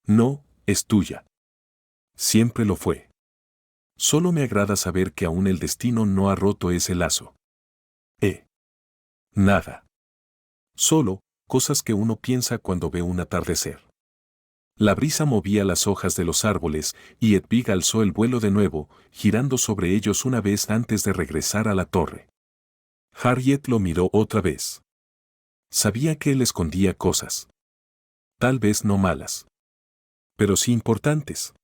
No, es tuya. Siempre lo fue. Solo me agrada saber que aún el destino no ha roto ese lazo. Nada. Solo, cosas que uno piensa cuando ve un atardecer. La brisa movía las hojas de los árboles, y Hedwig alzó el vuelo de nuevo, girando sobre ellos una vez antes de regresar a la torre. Harriet lo miró otra vez. Sabía que él escondía cosas. Tal vez no malas. Pero sí importantes.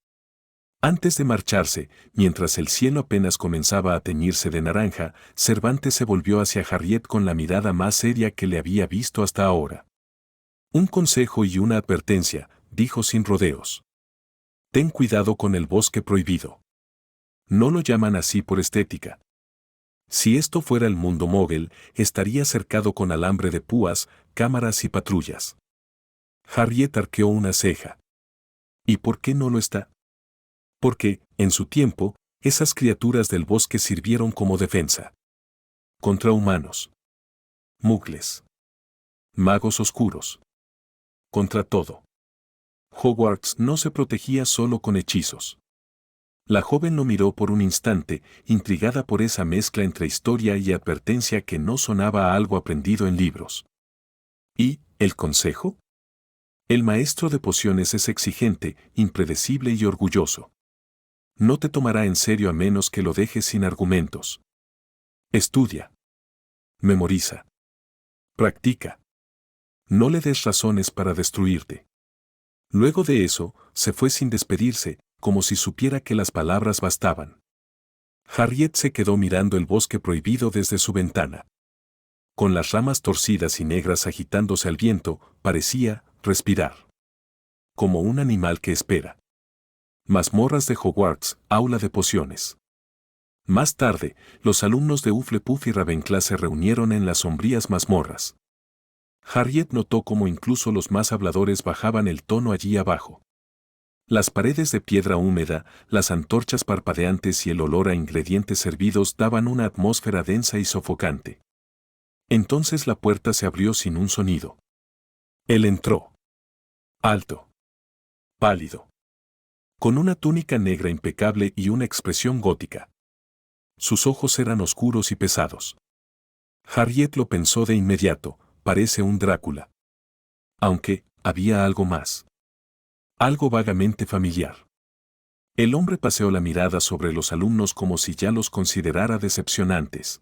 Antes de marcharse, mientras el cielo apenas comenzaba a teñirse de naranja, Cervantes se volvió hacia Harriet con la mirada más seria que le había visto hasta ahora. Un consejo y una advertencia, dijo sin rodeos. Ten cuidado con el bosque prohibido. No lo llaman así por estética. Si esto fuera el mundo móvil, estaría cercado con alambre de púas, cámaras y patrullas. Harriet arqueó una ceja. ¿Y por qué no lo está? Porque, en su tiempo, esas criaturas del bosque sirvieron como defensa. Contra humanos. Muggles. Magos oscuros. Contra todo. Hogwarts no se protegía solo con hechizos. La joven lo miró por un instante, intrigada por esa mezcla entre historia y advertencia que no sonaba a algo aprendido en libros. ¿Y el consejo? El maestro de pociones es exigente, impredecible y orgulloso. No te tomará en serio a menos que lo dejes sin argumentos. Estudia. Memoriza. Practica. No le des razones para destruirte. Luego de eso, se fue sin despedirse, como si supiera que las palabras bastaban. Harriet se quedó mirando el bosque prohibido desde su ventana. Con las ramas torcidas y negras agitándose al viento, parecía respirar. Como un animal que espera. Mazmorras de Hogwarts, aula de pociones. Más tarde, los alumnos de Hufflepuff y Ravenclaw se reunieron en las sombrías mazmorras. Harriet notó cómo incluso los más habladores bajaban el tono allí abajo. Las paredes de piedra húmeda, las antorchas parpadeantes y el olor a ingredientes hervidos daban una atmósfera densa y sofocante. Entonces la puerta se abrió sin un sonido. Él entró. Alto. Pálido. Con una túnica negra impecable y una expresión gótica. Sus ojos eran oscuros y pesados. Harriet lo pensó de inmediato, parece un Drácula. Aunque, había algo más. Algo vagamente familiar. El hombre paseó la mirada sobre los alumnos como si ya los considerara decepcionantes.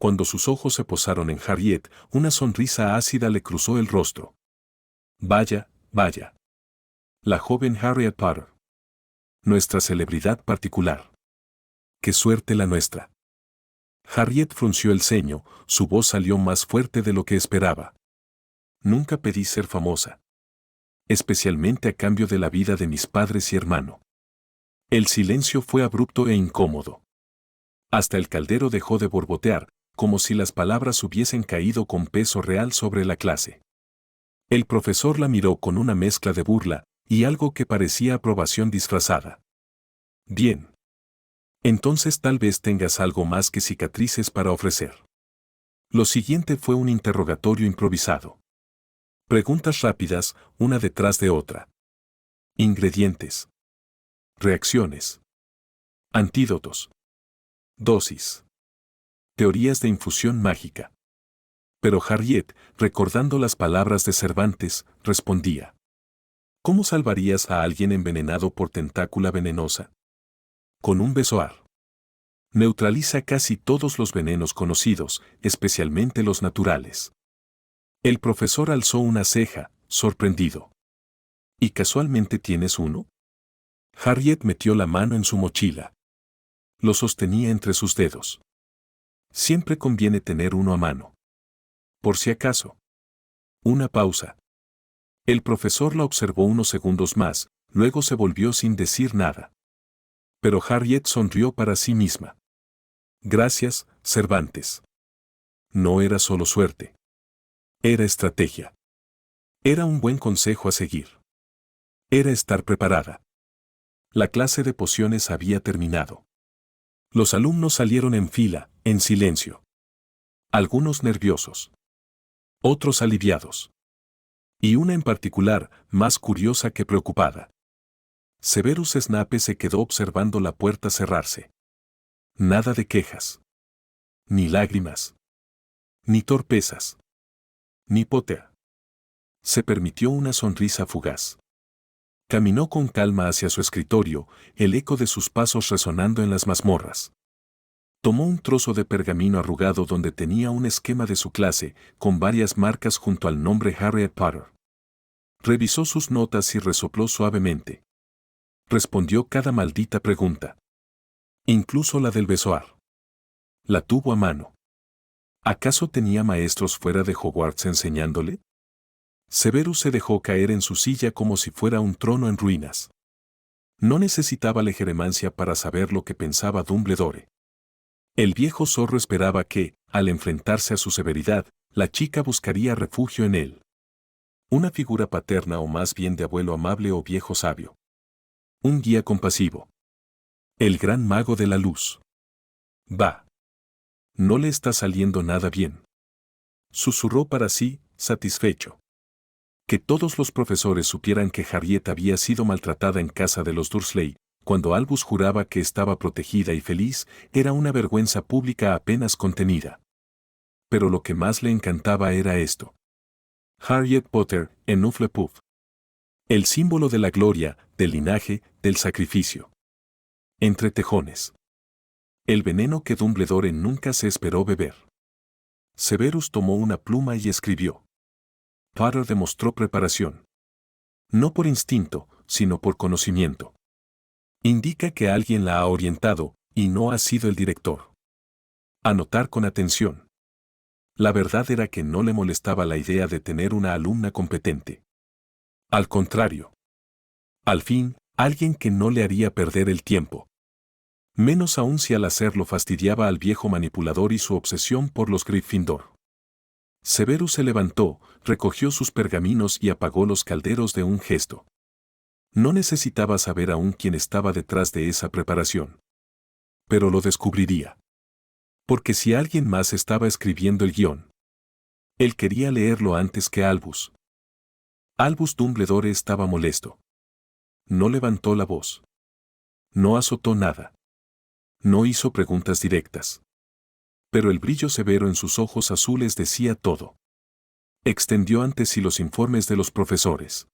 Cuando sus ojos se posaron en Harriet, una sonrisa ácida le cruzó el rostro. Vaya, vaya. La joven Harriet Potter. Nuestra celebridad particular. ¡Qué suerte la nuestra! Harriet frunció el ceño, su voz salió más fuerte de lo que esperaba. Nunca pedí ser famosa. Especialmente a cambio de la vida de mis padres y hermano. El silencio fue abrupto e incómodo. Hasta el caldero dejó de borbotear, como si las palabras hubiesen caído con peso real sobre la clase. El profesor la miró con una mezcla de burla y algo que parecía aprobación disfrazada. Bien. Entonces tal vez tengas algo más que cicatrices para ofrecer. Lo siguiente fue un interrogatorio improvisado. Preguntas rápidas, una detrás de otra. Ingredientes. Reacciones. Antídotos. Dosis. Teorías de infusión mágica. Pero Harriet, recordando las palabras de Cervantes, respondía. ¿Cómo salvarías a alguien envenenado por tentácula venenosa? Con un besoar. Neutraliza casi todos los venenos conocidos, especialmente los naturales. El profesor alzó una ceja, sorprendido. ¿Y casualmente tienes uno? Harriet metió la mano en su mochila. Lo sostenía entre sus dedos. Siempre conviene tener uno a mano. Por si acaso. Una pausa. El profesor la observó unos segundos más, luego se volvió sin decir nada. Pero Harriet sonrió para sí misma. Gracias, Cervantes. No era solo suerte. Era estrategia. Era un buen consejo a seguir. Era estar preparada. La clase de pociones había terminado. Los alumnos salieron en fila, en silencio. Algunos nerviosos. Otros aliviados. Y una en particular, más curiosa que preocupada. Severus Snape se quedó observando la puerta cerrarse. Nada de quejas. Ni lágrimas. Ni torpezas. Ni Potter. Se permitió una sonrisa fugaz. Caminó con calma hacia su escritorio, el eco de sus pasos resonando en las mazmorras. Tomó un trozo de pergamino arrugado donde tenía un esquema de su clase, con varias marcas junto al nombre Harriet Potter. Revisó sus notas y resopló suavemente. Respondió cada maldita pregunta. Incluso la del besoar. La tuvo a mano. ¿Acaso tenía maestros fuera de Hogwarts enseñándole? Severus se dejó caer en su silla como si fuera un trono en ruinas. No necesitaba legeremancia para saber lo que pensaba Dumbledore. El viejo zorro esperaba que, al enfrentarse a su severidad, la chica buscaría refugio en él. Una figura paterna o más bien de abuelo amable o viejo sabio. Un guía compasivo. El gran mago de la luz. Va. No le está saliendo nada bien. Susurró para sí, satisfecho. Que todos los profesores supieran que Harriet había sido maltratada en casa de los Dursley, cuando Albus juraba que estaba protegida y feliz, era una vergüenza pública apenas contenida. Pero lo que más le encantaba era esto. Harriet Potter, en Hufflepuff. El símbolo de la gloria, del linaje, del sacrificio. Entre tejones. El veneno que Dumbledore nunca se esperó beber. Severus tomó una pluma y escribió. Potter demostró preparación. No por instinto, sino por conocimiento. Indica que alguien la ha orientado, y no ha sido el director. Anotar con atención. La verdad era que no le molestaba la idea de tener una alumna competente. Al contrario. Al fin, alguien que no le haría perder el tiempo. Menos aún si al hacerlo fastidiaba al viejo manipulador y su obsesión por los Gryffindor. Severus se levantó, recogió sus pergaminos y apagó los calderos de un gesto. No necesitaba saber aún quién estaba detrás de esa preparación. Pero lo descubriría. Porque si alguien más estaba escribiendo el guión, él quería leerlo antes que Albus. Albus Dumbledore estaba molesto. No levantó la voz. No azotó nada. No hizo preguntas directas. pero el brillo severo en sus ojos azules decía todo. Extendió ante sí los informes de los profesores.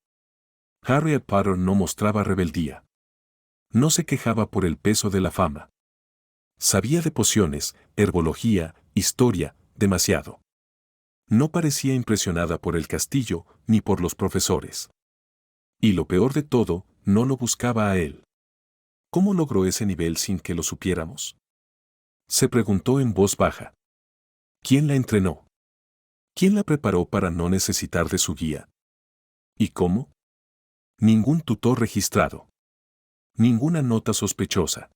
Harriet Potter no mostraba rebeldía. No se quejaba por el peso de la fama. Sabía de pociones, herbología, historia, demasiado. No parecía impresionada por el castillo ni por los profesores. Y lo peor de todo, no lo buscaba a él. ¿Cómo logró ese nivel sin que lo supiéramos? Se preguntó en voz baja. ¿Quién la entrenó? ¿Quién la preparó para no necesitar de su guía? ¿Y cómo? Ningún tutor registrado. Ninguna nota sospechosa.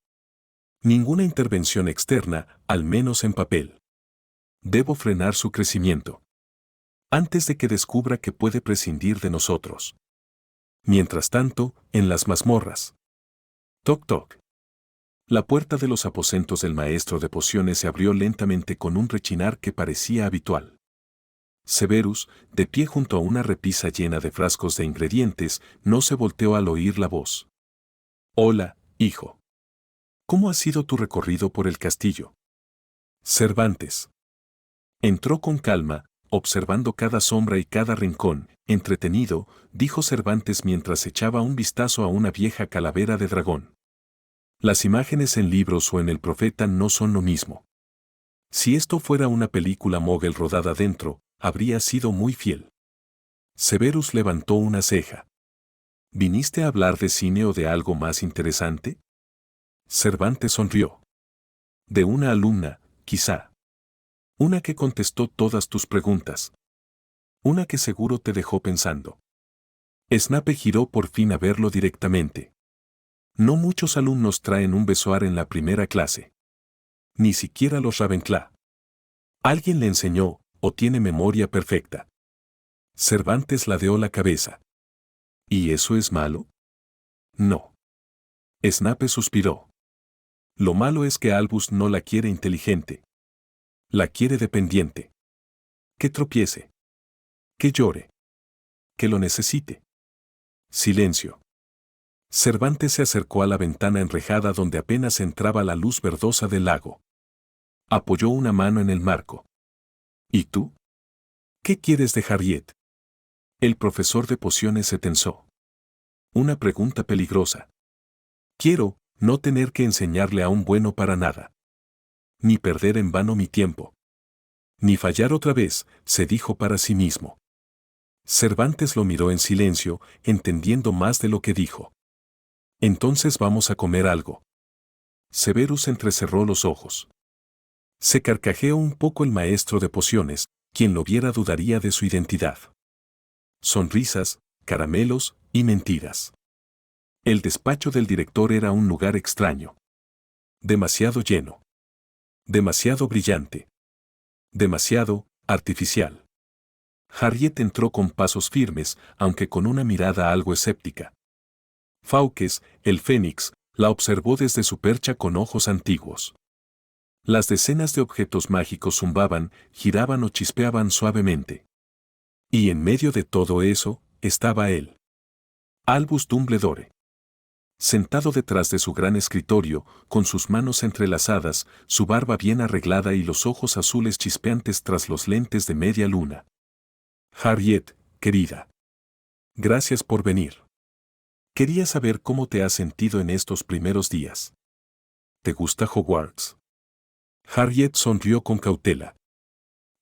Ninguna intervención externa, al menos en papel. Debo frenar su crecimiento. Antes de que descubra que puede prescindir de nosotros. Mientras tanto, en las mazmorras. Toc toc. La puerta de los aposentos del maestro de pociones se abrió lentamente con un rechinar que parecía habitual. Severus, de pie junto a una repisa llena de frascos de ingredientes, no se volteó al oír la voz. Hola, hijo. ¿Cómo ha sido tu recorrido por el castillo? Cervantes. Entró con calma, observando cada sombra y cada rincón, entretenido, dijo Cervantes mientras echaba un vistazo a una vieja calavera de dragón. Las imágenes en libros o en El Profeta no son lo mismo. Si esto fuera una película mogul rodada dentro, habría sido muy fiel. Severus levantó una ceja. ¿Viniste a hablar de cine o de algo más interesante? Cervantes sonrió. De una alumna, quizá. Una que contestó todas tus preguntas. Una que seguro te dejó pensando. Snape giró por fin a verlo directamente. No muchos alumnos traen un besoar en la primera clase. Ni siquiera los Ravenclaw. Alguien le enseñó, o tiene memoria perfecta. Cervantes ladeó la cabeza. ¿Y eso es malo? No. Snape suspiró. Lo malo es que Albus no la quiere inteligente. La quiere dependiente. Que tropiece. Que llore. Que lo necesite. Silencio. Cervantes se acercó a la ventana enrejada donde apenas entraba la luz verdosa del lago. Apoyó una mano en el marco. ¿Y tú? ¿Qué quieres de Harriet? El profesor de pociones se tensó. Una pregunta peligrosa. Quiero no tener que enseñarle a un bueno para nada. Ni perder en vano mi tiempo. Ni fallar otra vez, se dijo para sí mismo. Cervantes lo miró en silencio, entendiendo más de lo que dijo. Entonces vamos a comer algo. Severus entrecerró los ojos. Se carcajeó un poco el maestro de pociones, quien lo viera dudaría de su identidad. Sonrisas, caramelos y mentiras. El despacho del director era un lugar extraño. Demasiado lleno. Demasiado brillante. Demasiado artificial. Harriet entró con pasos firmes, aunque con una mirada algo escéptica. Fawkes, el fénix, la observó desde su percha con ojos antiguos. Las decenas de objetos mágicos zumbaban, giraban o chispeaban suavemente. Y en medio de todo eso, estaba él. Albus Dumbledore. Sentado detrás de su gran escritorio, con sus manos entrelazadas, su barba bien arreglada y los ojos azules chispeantes tras los lentes de media luna. Harriet, querida. Gracias por venir. Quería saber cómo te has sentido en estos primeros días. ¿Te gusta Hogwarts? Harriet sonrió con cautela.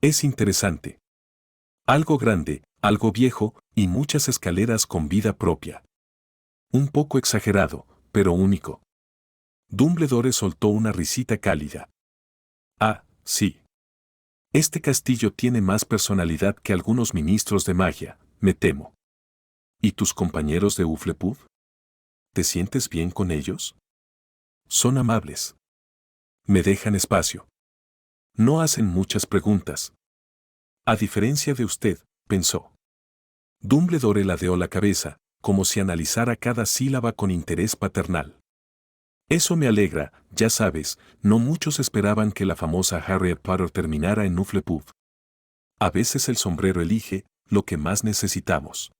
Es interesante. Algo grande, algo viejo, y muchas escaleras con vida propia. Un poco exagerado, pero único. Dumbledore soltó una risita cálida. Ah, sí. Este castillo tiene más personalidad que algunos ministros de magia, me temo. ¿Y tus compañeros de Hufflepuff? ¿Te sientes bien con ellos? Son amables. Me dejan espacio. No hacen muchas preguntas. A diferencia de usted, pensó. Dumbledore ladeó la cabeza, como si analizara cada sílaba con interés paternal. Eso me alegra, ya sabes, no muchos esperaban que la famosa Harriet Potter terminara en Hufflepuff. A veces el sombrero elige lo que más necesitamos.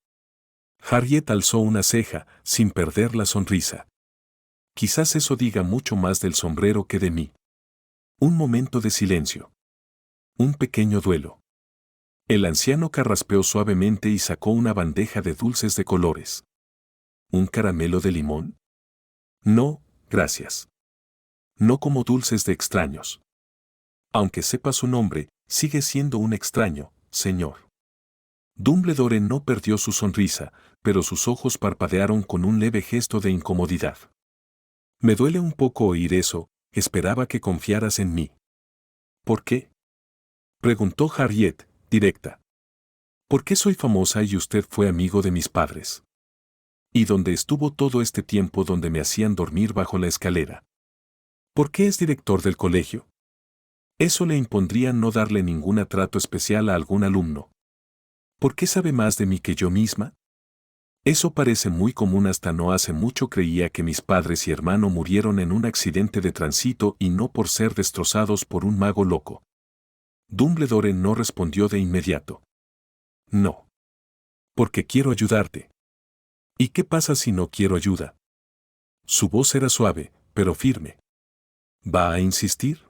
Harriet alzó una ceja, sin perder la sonrisa. Quizás eso diga mucho más del sombrero que de mí. Un momento de silencio. Un pequeño duelo. El anciano carraspeó suavemente y sacó una bandeja de dulces de colores. ¿Un caramelo de limón? No, gracias. No como dulces de extraños. Aunque sepa su nombre, sigue siendo un extraño, señor. Dumbledore no perdió su sonrisa, pero sus ojos parpadearon con un leve gesto de incomodidad. Me duele un poco oír eso, esperaba que confiaras en mí. ¿Por qué? Preguntó Harriet, directa. ¿Por qué soy famosa y usted fue amigo de mis padres? ¿Y dónde estuvo todo este tiempo donde me hacían dormir bajo la escalera? ¿Por qué es director del colegio? Eso le impondría no darle ningún trato especial a algún alumno. ¿Por qué sabe más de mí que yo misma? Eso parece muy común. Hasta no hace mucho creía que mis padres y hermano murieron en un accidente de tránsito y no por ser destrozados por un mago loco. Dumbledore no respondió de inmediato. No. Porque quiero ayudarte. ¿Y qué pasa si no quiero ayuda? Su voz era suave, pero firme. ¿Va a insistir?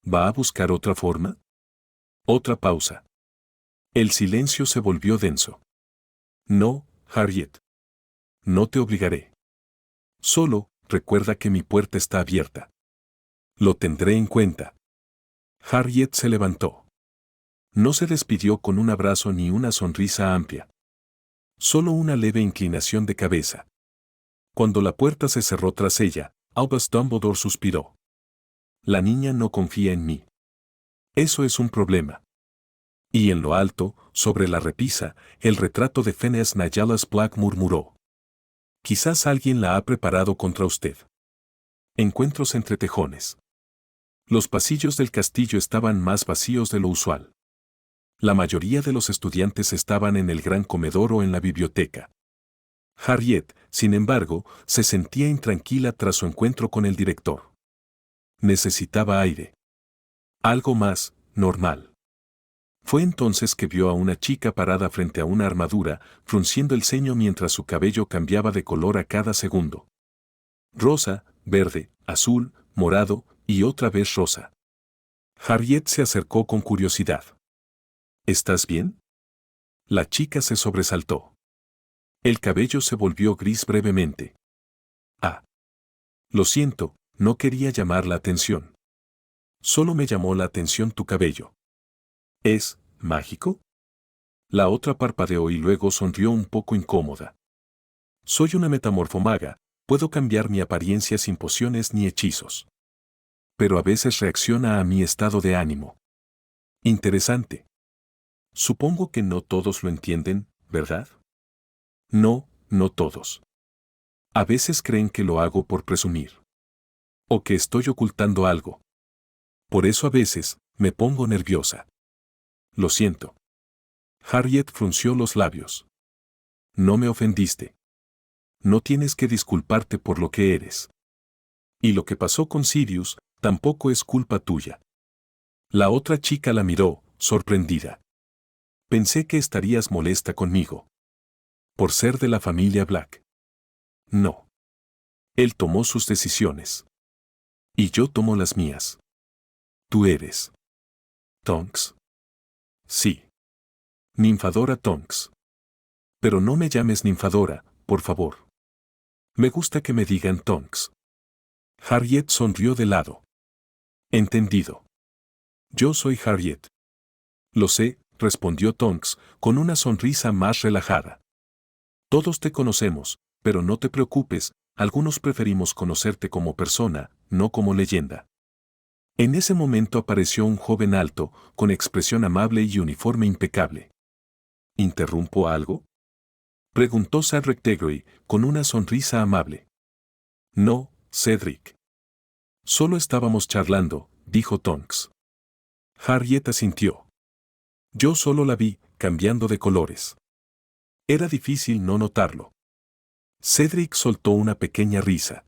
¿Va a buscar otra forma? Otra pausa. El silencio se volvió denso. No, Harriet. No te obligaré. Solo, recuerda que mi puerta está abierta. Lo tendré en cuenta. Harriet se levantó. No se despidió con un abrazo ni una sonrisa amplia. Solo una leve inclinación de cabeza. Cuando la puerta se cerró tras ella, Albus Dumbledore suspiró. La niña no confía en mí. Eso es un problema. Y en lo alto, sobre la repisa, el retrato de Phineas Nigellas Black murmuró. Quizás alguien la ha preparado contra usted. Encuentros entre tejones. Los pasillos del castillo estaban más vacíos de lo usual. La mayoría de los estudiantes estaban en el gran comedor o en la biblioteca. Harriet, sin embargo, se sentía intranquila tras su encuentro con el director. Necesitaba aire. Algo más, normal. Fue entonces que vio a una chica parada frente a una armadura, frunciendo el ceño mientras su cabello cambiaba de color a cada segundo. Rosa, verde, azul, morado y otra vez rosa. Harriet se acercó con curiosidad. ¿Estás bien? La chica se sobresaltó. El cabello se volvió gris brevemente. Ah. Lo siento, no quería llamar la atención. Solo me llamó la atención tu cabello. ¿Es mágico? La otra parpadeó y luego sonrió un poco incómoda. Soy una metamorfomaga, puedo cambiar mi apariencia sin pociones ni hechizos. Pero a veces reacciona a mi estado de ánimo. Interesante. Supongo que no todos lo entienden, ¿verdad? No, no todos. A veces creen que lo hago por presumir. O que estoy ocultando algo. Por eso a veces, me pongo nerviosa. Lo siento. Harriet frunció los labios. No me ofendiste. No tienes que disculparte por lo que eres. Y lo que pasó con Sirius, tampoco es culpa tuya. La otra chica la miró, sorprendida. Pensé que estarías molesta conmigo. Por ser de la familia Black. No. Él tomó sus decisiones. Y yo tomo las mías. Tú eres. Tonks. Sí. Ninfadora Tonks. Pero no me llames ninfadora, por favor. Me gusta que me digan Tonks. Harriet sonrió de lado. Entendido. Yo soy Harriet. Lo sé, respondió Tonks, con una sonrisa más relajada. Todos te conocemos, pero no te preocupes, algunos preferimos conocerte como persona, no como leyenda. En ese momento apareció un joven alto, con expresión amable y uniforme impecable. ¿Interrumpo algo? Preguntó Cedric Diggory, con una sonrisa amable. No, Cedric. Solo estábamos charlando, dijo Tonks. Harriet asintió. Yo solo la vi, cambiando de colores. Era difícil no notarlo. Cedric soltó una pequeña risa.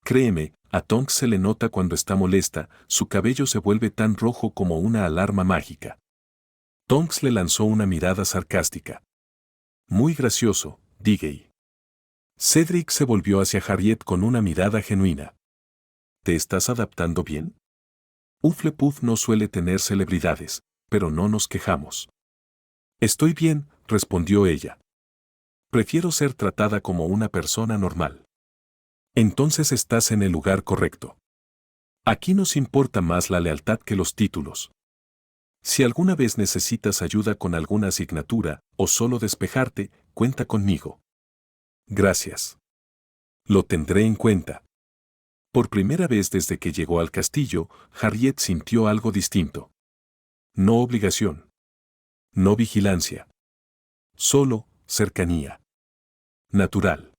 Créeme, a Tonks se le nota cuando está molesta, su cabello se vuelve tan rojo como una alarma mágica. Tonks le lanzó una mirada sarcástica. Muy gracioso, Diggory. Cedric se volvió hacia Harriet con una mirada genuina. ¿Te estás adaptando bien? Hufflepuff no suele tener celebridades, pero no nos quejamos. Estoy bien, respondió ella. Prefiero ser tratada como una persona normal. Entonces estás en el lugar correcto. Aquí nos importa más la lealtad que los títulos. Si alguna vez necesitas ayuda con alguna asignatura o solo despejarte, cuenta conmigo. Gracias. Lo tendré en cuenta. Por primera vez desde que llegó al castillo, Harriet sintió algo distinto. No obligación. No vigilancia. Solo cercanía. Natural.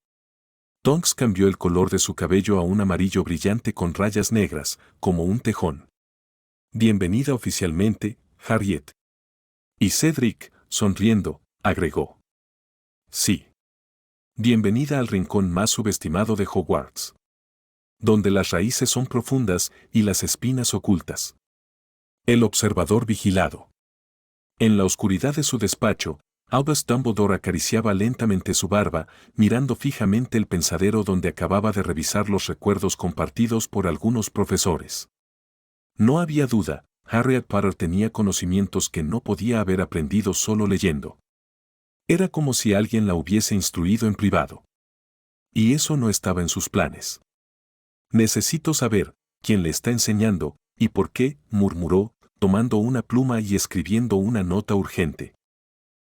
Tonks cambió el color de su cabello a un amarillo brillante con rayas negras, como un tejón. Bienvenida oficialmente, Harriet. Y Cedric, sonriendo, agregó. Sí. Bienvenida al rincón más subestimado de Hogwarts. Donde las raíces son profundas y las espinas ocultas. El observador vigilado. En la oscuridad de su despacho, Albus Dumbledore acariciaba lentamente su barba, mirando fijamente el pensadero donde acababa de revisar los recuerdos compartidos por algunos profesores. No había duda, Harriet Potter tenía conocimientos que no podía haber aprendido solo leyendo. Era como si alguien la hubiese instruido en privado. Y eso no estaba en sus planes. Necesito saber quién le está enseñando y por qué, murmuró, tomando una pluma y escribiendo una nota urgente.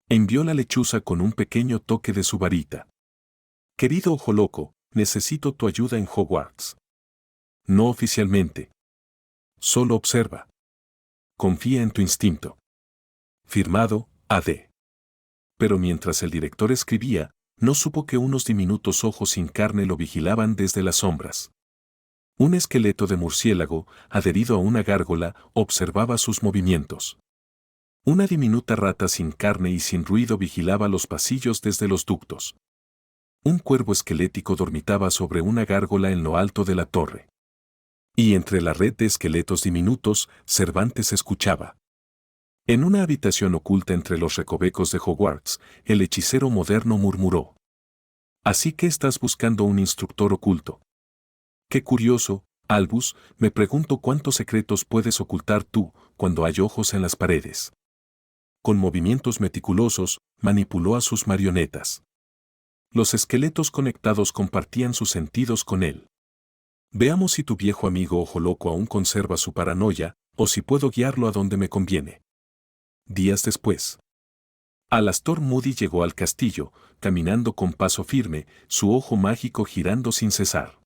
Envió la lechuza con un pequeño toque de su varita. Querido ojo loco, necesito tu ayuda en Hogwarts. No oficialmente. Solo observa. Confía en tu instinto. Firmado, A.D. Pero mientras el director escribía, no supo que unos diminutos ojos sin carne lo vigilaban desde las sombras. Un esqueleto de murciélago, adherido a una gárgola, observaba sus movimientos. Una diminuta rata sin carne y sin ruido vigilaba los pasillos desde los ductos. Un cuervo esquelético dormitaba sobre una gárgola en lo alto de la torre. Y entre la red de esqueletos diminutos, Cervantes escuchaba. En una habitación oculta entre los recovecos de Hogwarts, el hechicero moderno murmuró. Así que estás buscando un instructor oculto. Qué curioso, Albus, me pregunto cuántos secretos puedes ocultar tú cuando hay ojos en las paredes. Con movimientos meticulosos, manipuló a sus marionetas. Los esqueletos conectados compartían sus sentidos con él. Veamos si tu viejo amigo ojo loco aún conserva su paranoia, o si puedo guiarlo a donde me conviene. Días después. Alastor Moody llegó al castillo, caminando con paso firme, su ojo mágico girando sin cesar.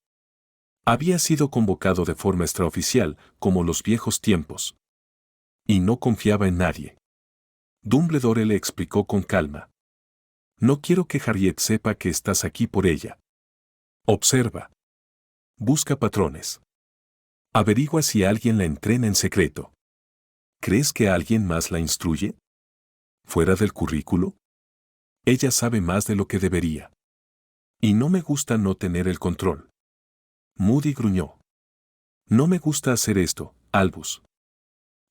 Había sido convocado de forma extraoficial, como los viejos tiempos. Y no confiaba en nadie. Dumbledore le explicó con calma. No quiero que Harriet sepa que estás aquí por ella. Observa. Busca patrones. Averigua si alguien la entrena en secreto. ¿Crees que alguien más la instruye? ¿Fuera del currículo? Ella sabe más de lo que debería. Y no me gusta no tener el control. Moody gruñó. No me gusta hacer esto, Albus.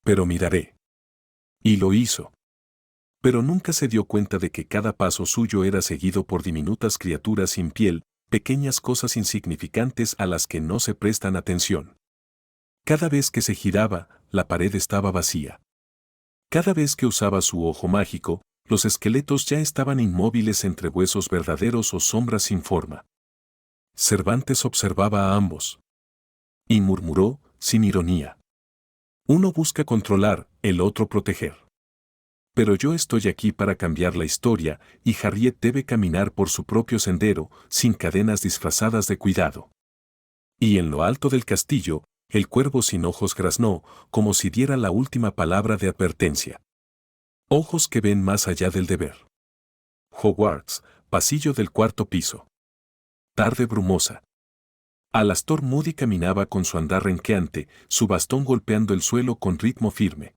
Pero miraré. Y lo hizo. Pero nunca se dio cuenta de que cada paso suyo era seguido por diminutas criaturas sin piel, pequeñas cosas insignificantes a las que no se prestan atención. Cada vez que se giraba, la pared estaba vacía. Cada vez que usaba su ojo mágico, los esqueletos ya estaban inmóviles entre huesos verdaderos o sombras sin forma. Cervantes observaba a ambos. Y murmuró, sin ironía. Uno busca controlar, el otro proteger. Pero yo estoy aquí para cambiar la historia, y Harriet debe caminar por su propio sendero, sin cadenas disfrazadas de cuidado. Y en lo alto del castillo, el cuervo sin ojos graznó, como si diera la última palabra de advertencia. Ojos que ven más allá del deber. Hogwarts, pasillo del cuarto piso. Tarde brumosa. Alastor Moody caminaba con su andar renqueante, su bastón golpeando el suelo con ritmo firme.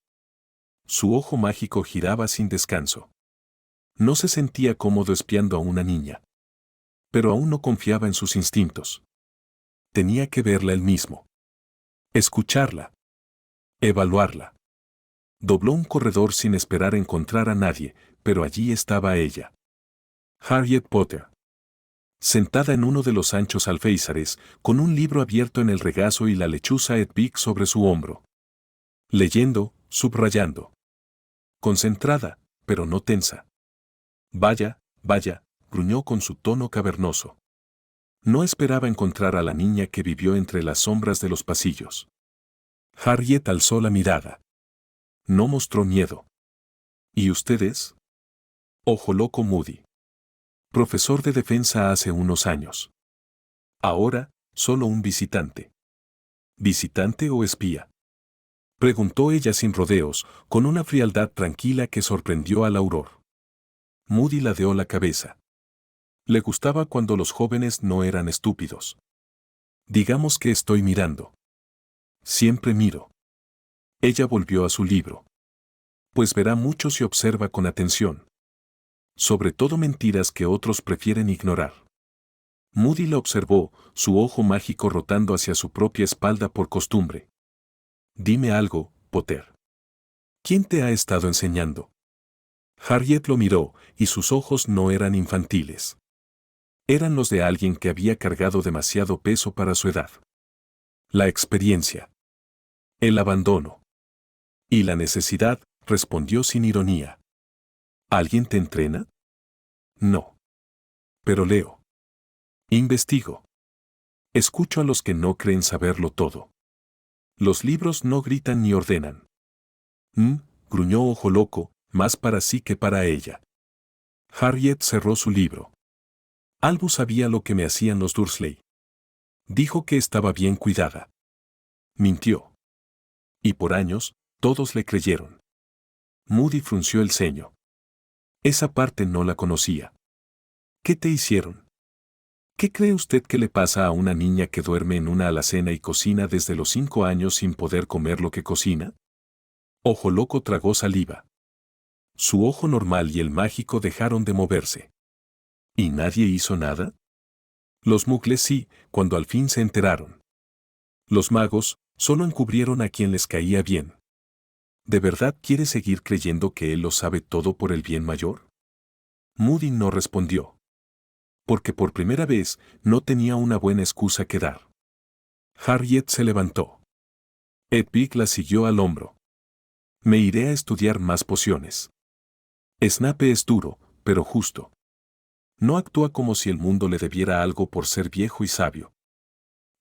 Su ojo mágico giraba sin descanso. No se sentía cómodo espiando a una niña. Pero aún no confiaba en sus instintos. Tenía que verla él mismo. Escucharla. Evaluarla. Dobló un corredor sin esperar encontrar a nadie, pero allí estaba ella. Harriet Potter. Sentada en uno de los anchos alféizares, con un libro abierto en el regazo y la lechuza Hedwig sobre su hombro. Leyendo, subrayando. Concentrada, pero no tensa. Vaya, vaya, gruñó con su tono cavernoso. No esperaba encontrar a la niña que vivió entre las sombras de los pasillos. Harriet alzó la mirada. No mostró miedo. ¿Y ustedes? Ojo loco Moody. Profesor de defensa hace unos años. Ahora, solo un visitante. ¿Visitante o espía? Preguntó ella sin rodeos, con una frialdad tranquila que sorprendió al auror. Moody ladeó la cabeza. Le gustaba cuando los jóvenes no eran estúpidos. Digamos que estoy mirando. Siempre miro. Ella volvió a su libro. Pues verá mucho si observa con atención. Sobre todo mentiras que otros prefieren ignorar. Moody la observó, su ojo mágico rotando hacia su propia espalda por costumbre. Dime algo, Potter. ¿Quién te ha estado enseñando? Harriet lo miró, y sus ojos no eran infantiles. Eran los de alguien que había cargado demasiado peso para su edad. La experiencia. El abandono. Y la necesidad, respondió sin ironía. ¿Alguien te entrena? No. Pero leo. Investigo. Escucho a los que no creen saberlo todo. Los libros no gritan ni ordenan. Gruñó Ojo Loco, más para sí que para ella. Harriet cerró su libro. Albus sabía lo que me hacían los Dursley. Dijo que estaba bien cuidada. Mintió. Y por años, todos le creyeron. Moody frunció el ceño. Esa parte no la conocía. ¿Qué te hicieron? ¿Qué cree usted que le pasa a una niña que duerme en una alacena y cocina desde los 5 años sin poder comer lo que cocina? Ojo Loco tragó saliva. Su ojo normal y el mágico dejaron de moverse. ¿Y nadie hizo nada? Los muggles sí, cuando al fin se enteraron. Los magos solo encubrieron a quien les caía bien. ¿De verdad quiere seguir creyendo que él lo sabe todo por el bien mayor? Moody no respondió. Porque por primera vez no tenía una buena excusa que dar. Harriet se levantó. Hedwig la siguió al hombro. Me iré a estudiar más pociones. Snape es duro, pero justo. No actúa como si el mundo le debiera algo por ser viejo y sabio.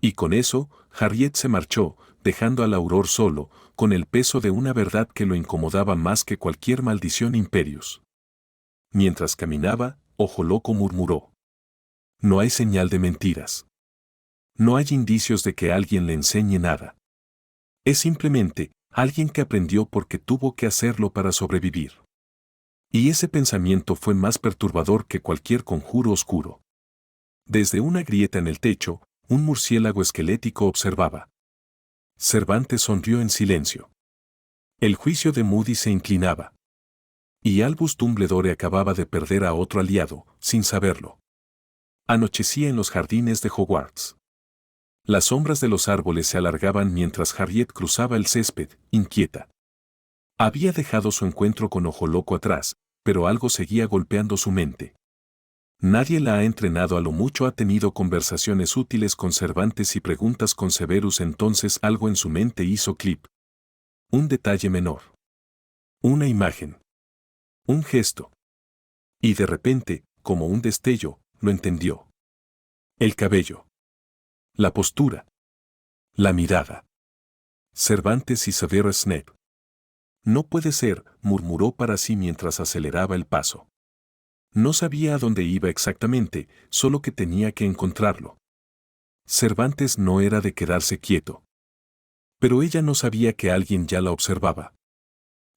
Y con eso, Harriet se marchó, dejando al auror solo, con el peso de una verdad que lo incomodaba más que cualquier maldición Imperius. Mientras caminaba, Ojo Loco murmuró. No hay señal de mentiras. No hay indicios de que alguien le enseñe nada. Es simplemente alguien que aprendió porque tuvo que hacerlo para sobrevivir. Y ese pensamiento fue más perturbador que cualquier conjuro oscuro. Desde una grieta en el techo, un murciélago esquelético observaba. Cervantes sonrió en silencio. El juicio de Moody se inclinaba. Y Albus Dumbledore acababa de perder a otro aliado, sin saberlo. Anochecía en los jardines de Hogwarts. Las sombras de los árboles se alargaban mientras Harriet cruzaba el césped, inquieta. Había dejado su encuentro con Ojo Loco atrás, pero algo seguía golpeando su mente. Nadie la ha entrenado, a lo mucho ha tenido conversaciones útiles con Cervantes y preguntas con Severus. Entonces algo en su mente hizo clip. Un detalle menor. Una imagen. Un gesto. Y de repente, como un destello, lo entendió. El cabello. La postura. La mirada. Cervantes y Severus Snape. No puede ser, murmuró para sí mientras aceleraba el paso. No sabía a dónde iba exactamente, solo que tenía que encontrarlo. Cervantes no era de quedarse quieto. Pero ella no sabía que alguien ya la observaba.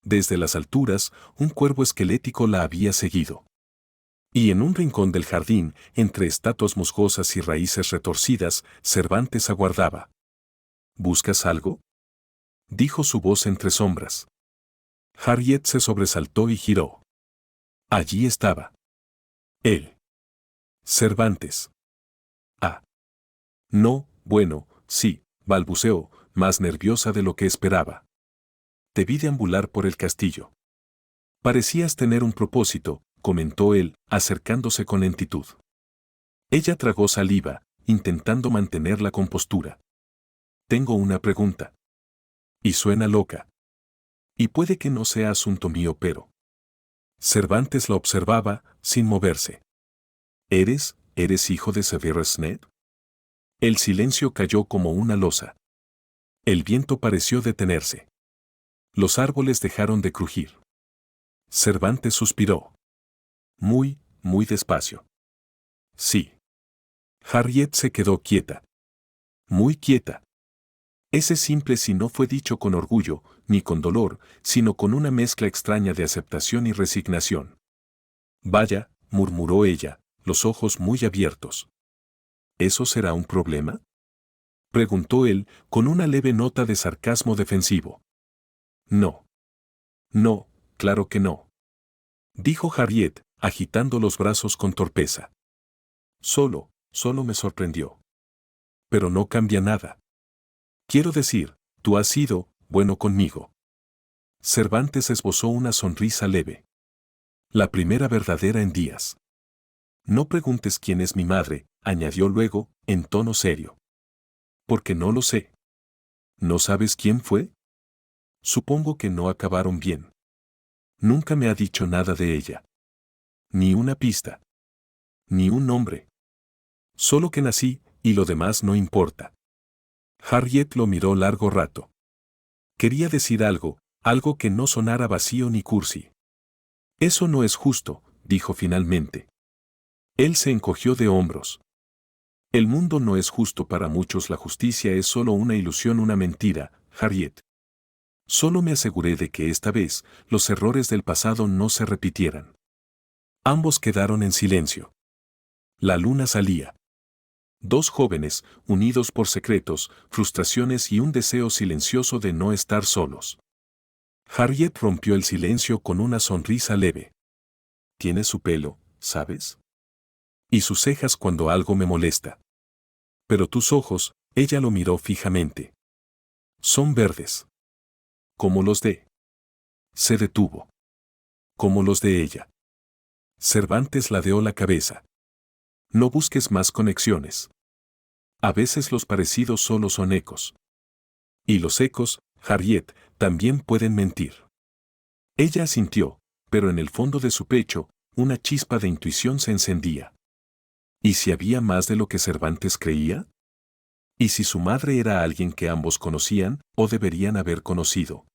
Desde las alturas, un cuervo esquelético la había seguido. Y en un rincón del jardín, entre estatuas musgosas y raíces retorcidas, Cervantes aguardaba. ¿Buscas algo?, dijo su voz entre sombras. Harriet se sobresaltó y giró. Allí estaba. Él. Cervantes. Ah. No, bueno, sí, balbuceó, más nerviosa de lo que esperaba. Te vi deambular por el castillo. Parecías tener un propósito, comentó él, acercándose con lentitud. Ella tragó saliva, intentando mantener la compostura. Tengo una pregunta. Y suena loca. Y puede que no sea asunto mío, pero... Cervantes la observaba, sin moverse. ¿Eres hijo de Severus Snape? El silencio cayó como una losa. El viento pareció detenerse. Los árboles dejaron de crujir. Cervantes suspiró. Muy despacio. Sí. Harriet se quedó quieta. Muy quieta. Ese simple sí no fue dicho con orgullo, ni con dolor, sino con una mezcla extraña de aceptación y resignación. Vaya, murmuró ella, los ojos muy abiertos. ¿Eso será un problema? Preguntó él, con una leve nota de sarcasmo defensivo. No. No, claro que no. Dijo Harriet, agitando los brazos con torpeza. Solo me sorprendió. Pero no cambia nada. Quiero decir, tú has sido bueno conmigo. Cervantes esbozó una sonrisa leve. La primera verdadera en días. No preguntes quién es mi madre, añadió luego, en tono serio. Porque no lo sé. ¿No sabes quién fue? Supongo que no acabaron bien. Nunca me ha dicho nada de ella. Ni una pista. Ni un nombre. Solo que nací, y lo demás no importa. Harriet lo miró largo rato. Quería decir algo que no sonara vacío ni cursi. Eso no es justo, dijo finalmente. Él se encogió de hombros. El mundo no es justo para muchos, la justicia es solo una ilusión, una mentira, Harriet. Solo me aseguré de que esta vez los errores del pasado no se repitieran. Ambos quedaron en silencio. La luna salía. Dos jóvenes, unidos por secretos, frustraciones y un deseo silencioso de no estar solos. Harriet rompió el silencio con una sonrisa leve. Tiene su pelo, ¿sabes? Y sus cejas cuando algo me molesta. Pero tus ojos, ella lo miró fijamente. Son verdes. Como los de... Se detuvo. Como los de ella. Cervantes ladeó la cabeza. No busques más conexiones. A veces los parecidos solo son ecos. Y los ecos, Harriet, también pueden mentir. Ella asintió, pero en el fondo de su pecho, una chispa de intuición se encendía. ¿Y si había más de lo que Cervantes creía? ¿Y si su madre era alguien que ambos conocían, o deberían haber conocido?